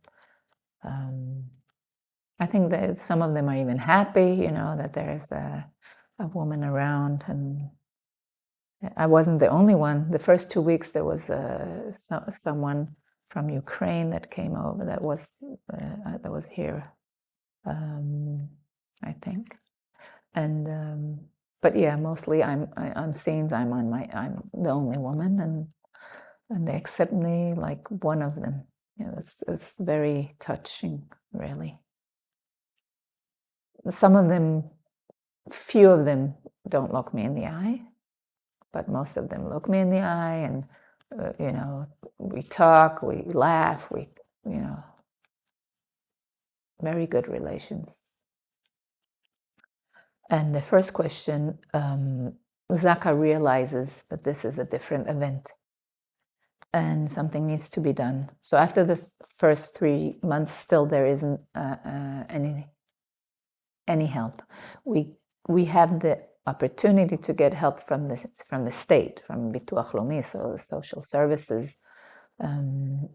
I think that some of them are even happy, that there's a woman around. And I wasn't the only one. The first 2 weeks, there was someone from Ukraine that came over, that was here I think. And but yeah, mostly I'm on scenes. I'm the only woman, and they accept me like one of them. It's very touching, really. Some of them, few of them, don't look me in the eye, but most of them look me in the eye, and we talk, we laugh, very good relations. And the first question, ZAKA realizes that this is a different event and something needs to be done. So after the first 3 months, still there isn't any help. We have the opportunity to get help from the state, from Bituach Lomi, so the social services, and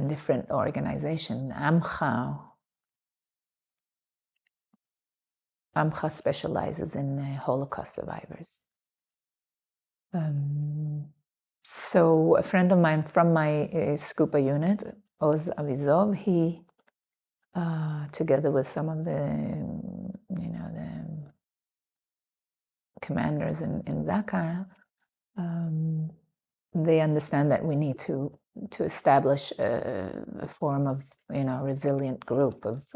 different organizations. Amcha specializes in Holocaust survivors. So a friend of mine from my scuba unit, Oz Avizov, he, together with some of the commanders in ZAKA, they understand that we need to establish a form of resilient group of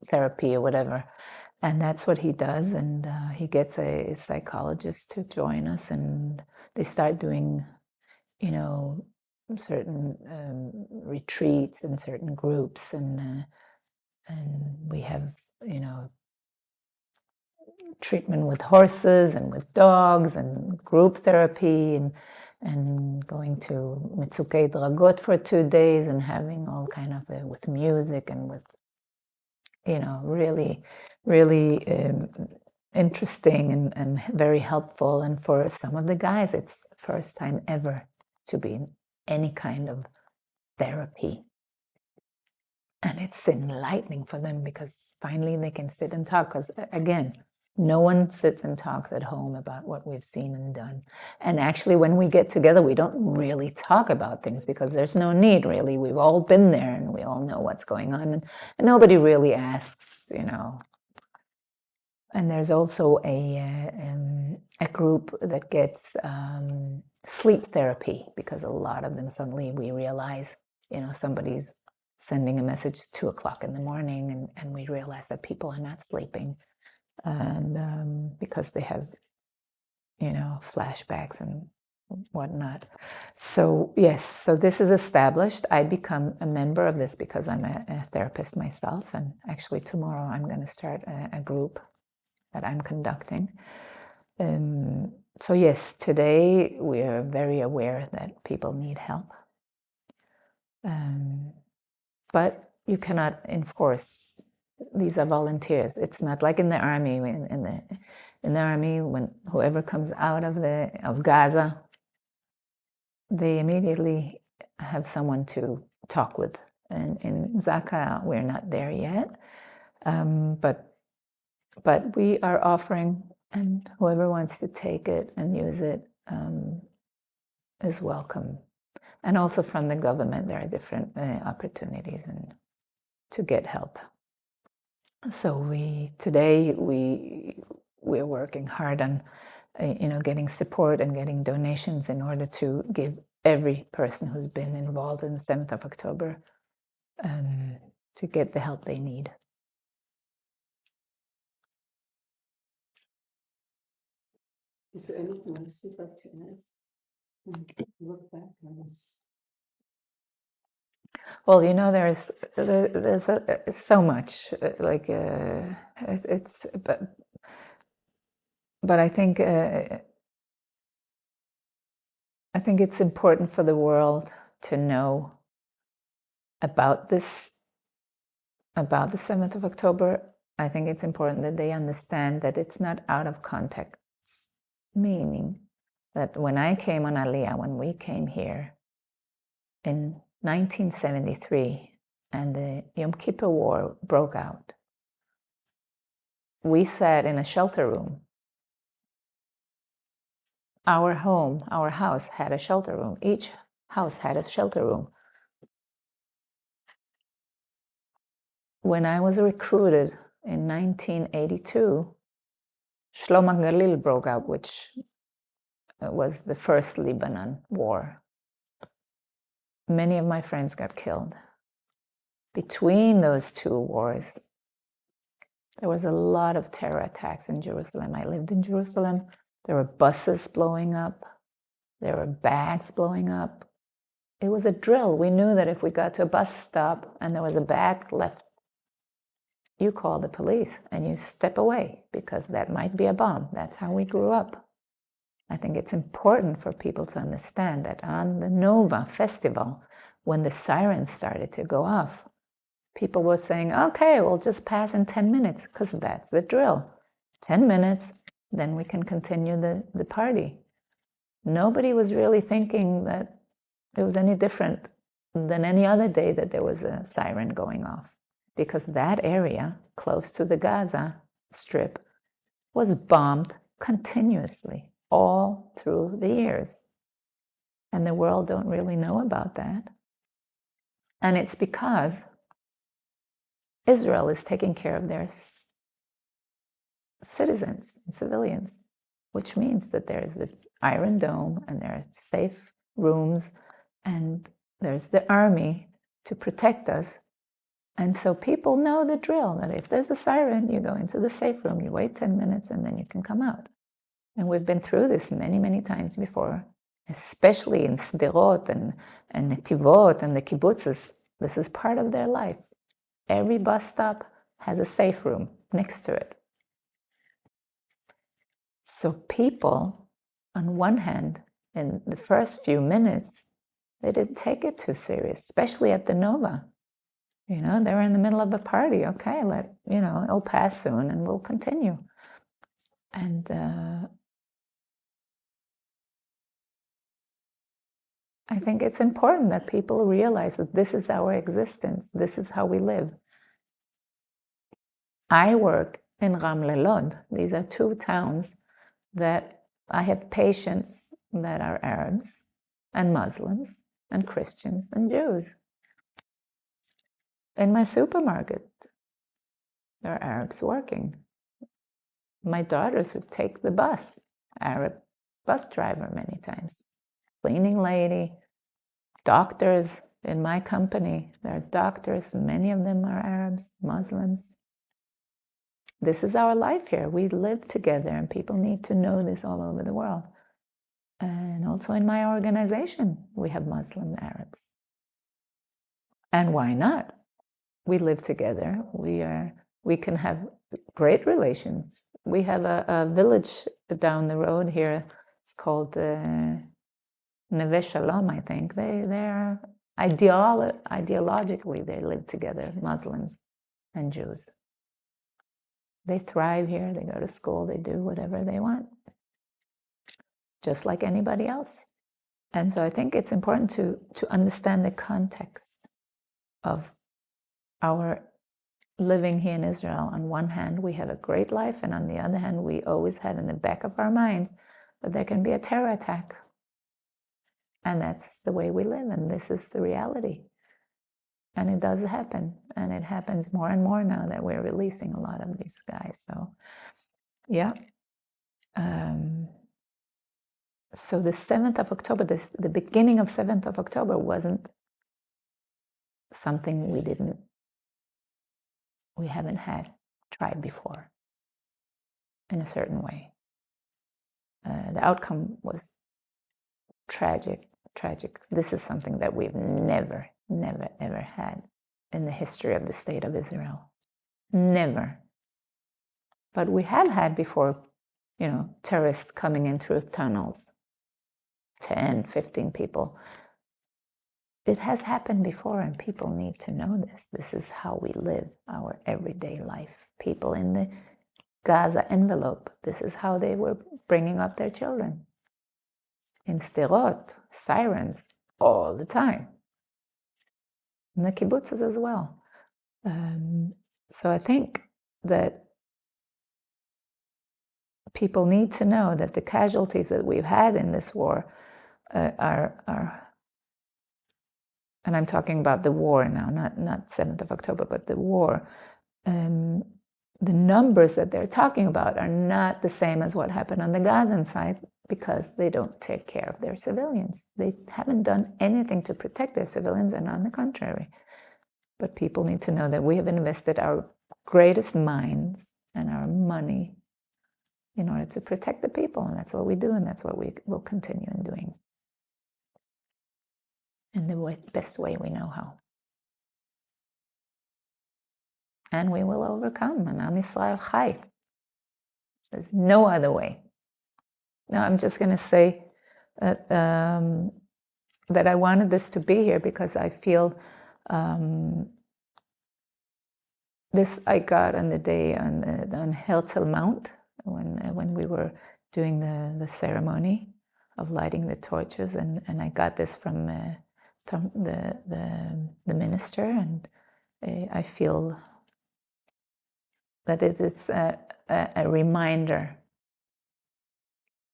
therapy or whatever, and that's what he does. And he gets a psychologist to join us, and they start doing certain retreats and certain groups, and we have treatment with horses and with dogs and group therapy, and going to Mitzukei Dragot for 2 days and having all kind of with music and with really interesting and very helpful. And for some of the guys, it's the first time ever to be in any kind of therapy. And it's enlightening for them because finally they can sit and talk. Because again, no one sits and talks at home about what we've seen and done. And actually, when we get together, we don't really talk about things because there's no need, really. We've all been there and we all know what's going on. And nobody really asks, And there's also a group that gets sleep therapy, because a lot of them, suddenly we realize, somebody's sending a message at 2 o'clock in the morning, and we realize that people are not sleeping, and because they have, flashbacks and whatnot. So yes, so this is established. I become a member of this because I'm a therapist myself, and actually tomorrow I'm going to start a group that I'm conducting. So yes, today we are very aware that people need help. But you cannot enforce. These are volunteers. It's not like in the army. In the army, when whoever comes out of Gaza, they immediately have someone to talk with. And in ZAKA, we're not there yet, but we are offering, and whoever wants to take it and use it is welcome. And also from the government, there are different opportunities to get help. So today we're working hard on getting support and getting donations in order to give every person who's been involved in the 7th of October to get the help they need. Is there anything else you'd like to add? Look back on this. Well, there's so much, but I think it's important for the world to know about this, about the 7th of October. I think it's important that they understand that it's not out of context, meaning that when I came on Aliyah, when we came here in 1973, and the Yom Kippur War broke out, we sat in a shelter room. Our house had a shelter room. Each house had a shelter room. when I was recruited in 1982, Shlom Galil broke out, which was the first Lebanon war. Many of my friends got killed. Between those two wars, there was a lot of terror attacks in Jerusalem. I lived in Jerusalem. There were buses blowing up. There were bags blowing up. It was a drill. We knew that if we got to a bus stop and there was a bag left, you call the police and you step away because that might be a bomb. That's how we grew up. I think it's important for people to understand that on the Nova Festival, when the sirens started to go off, people were saying, okay, we'll just pass in 10 minutes because that's the drill. 10 minutes, then we can continue the party. Nobody was really thinking that it was any different than any other day that there was a siren going off, because that area close to the Gaza Strip was bombed continuously all through the years. And the world don't really know about that. And it's because Israel is taking care of their citizens and civilians, which means that there's the Iron Dome and there are safe rooms and there's the army to protect us. And so people know the drill, that if there's a siren, you go into the safe room, you wait 10 minutes, and then you can come out. And we've been through this many, many times before, especially in Sderot and Netivot and the kibbutzes. This is part of their life. Every bus stop has a safe room next to it. So people, on one hand, in the first few minutes, they didn't take it too serious, especially at the Nova. You know, they were in the middle of a party. Okay, it'll pass soon and we'll continue. And I think it's important that people realize that this is our existence. This is how we live. I work in Ramle Lod. These are two towns that I have patients that are Arabs and Muslims and Christians and Jews. In my supermarket, there are Arabs working. My daughters who take the bus, Arab bus driver many times. Cleaning lady, doctors in my company. There are doctors, many of them are Arabs, Muslims. This is our life here. We live together and people need to know this all over the world. And also in my organization, we have Muslim Arabs. And why not? We live together. We can have great relations. We have a village down the road here. It's called Neve Shalom, I think. They're ideologically, they live together, Muslims and Jews. They thrive here, they go to school, they do whatever they want, just like anybody else. And so I think it's important to understand the context of our living here in Israel. On one hand, we have a great life, and on the other hand, we always have in the back of our minds that there can be a terror attack. And that's the way we live, and this is the reality. And it does happen, and it happens more and more now that we're releasing a lot of these guys. So, yeah. So the 7th of October, the beginning of 7th of October wasn't something we haven't had tried before in a certain way. The outcome was tragic. This is something that we've never, ever had in the history of the state of Israel. Never. But we have had before, terrorists coming in through tunnels, 10, 15 people. It has happened before, and people need to know this. This is how we live our everyday life. People in the Gaza Envelope, this is how they were bringing up their children. In Sderot, sirens all the time. In the kibbutzes as well. So I think that people need to know that the casualties that we've had in this war are and I'm talking about the war now, not 7th of October, but the war, the numbers that they're talking about are not the same as what happened on the Gazan side, because they don't take care of their civilians. They haven't done anything to protect their civilians, and on the contrary. But people need to know that we have invested our greatest minds and our money in order to protect the people, and that's what we do, and that's what we will continue in doing in the best way we know how. And we will overcome, and Am Yisrael Chai. There's no other way. Now, I'm just going to say that I wanted this to be here because I feel this I got on the day on Herzl Mount when we were doing the ceremony of lighting the torches, and I got this from the minister, and I feel that it is a reminder,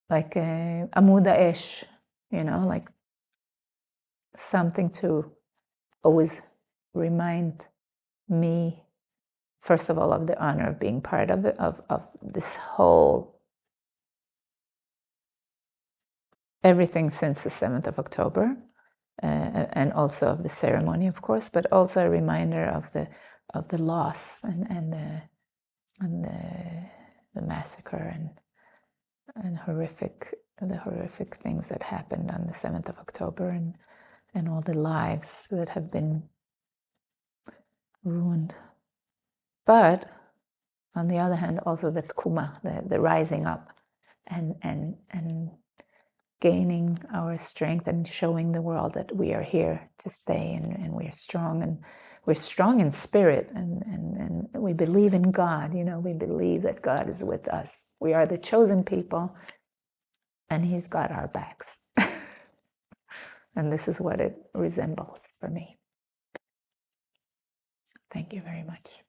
like Amud Esh, like something to always remind me, first of all, of the honor of being part of it, of this whole, everything since the 7th of October, and also of the ceremony, of course, but also a reminder of the loss and the massacre and the horrific things that happened on the 7th of October, and all the lives that have been ruined. But on the other hand, also the tkuma, the rising up, and gaining our strength and showing the world that we are here to stay, and we're strong, and we're strong in spirit, and we believe in God. We believe that God is with us. We are the chosen people, and He's got our backs. And this is what it resembles for me. Thank you very much.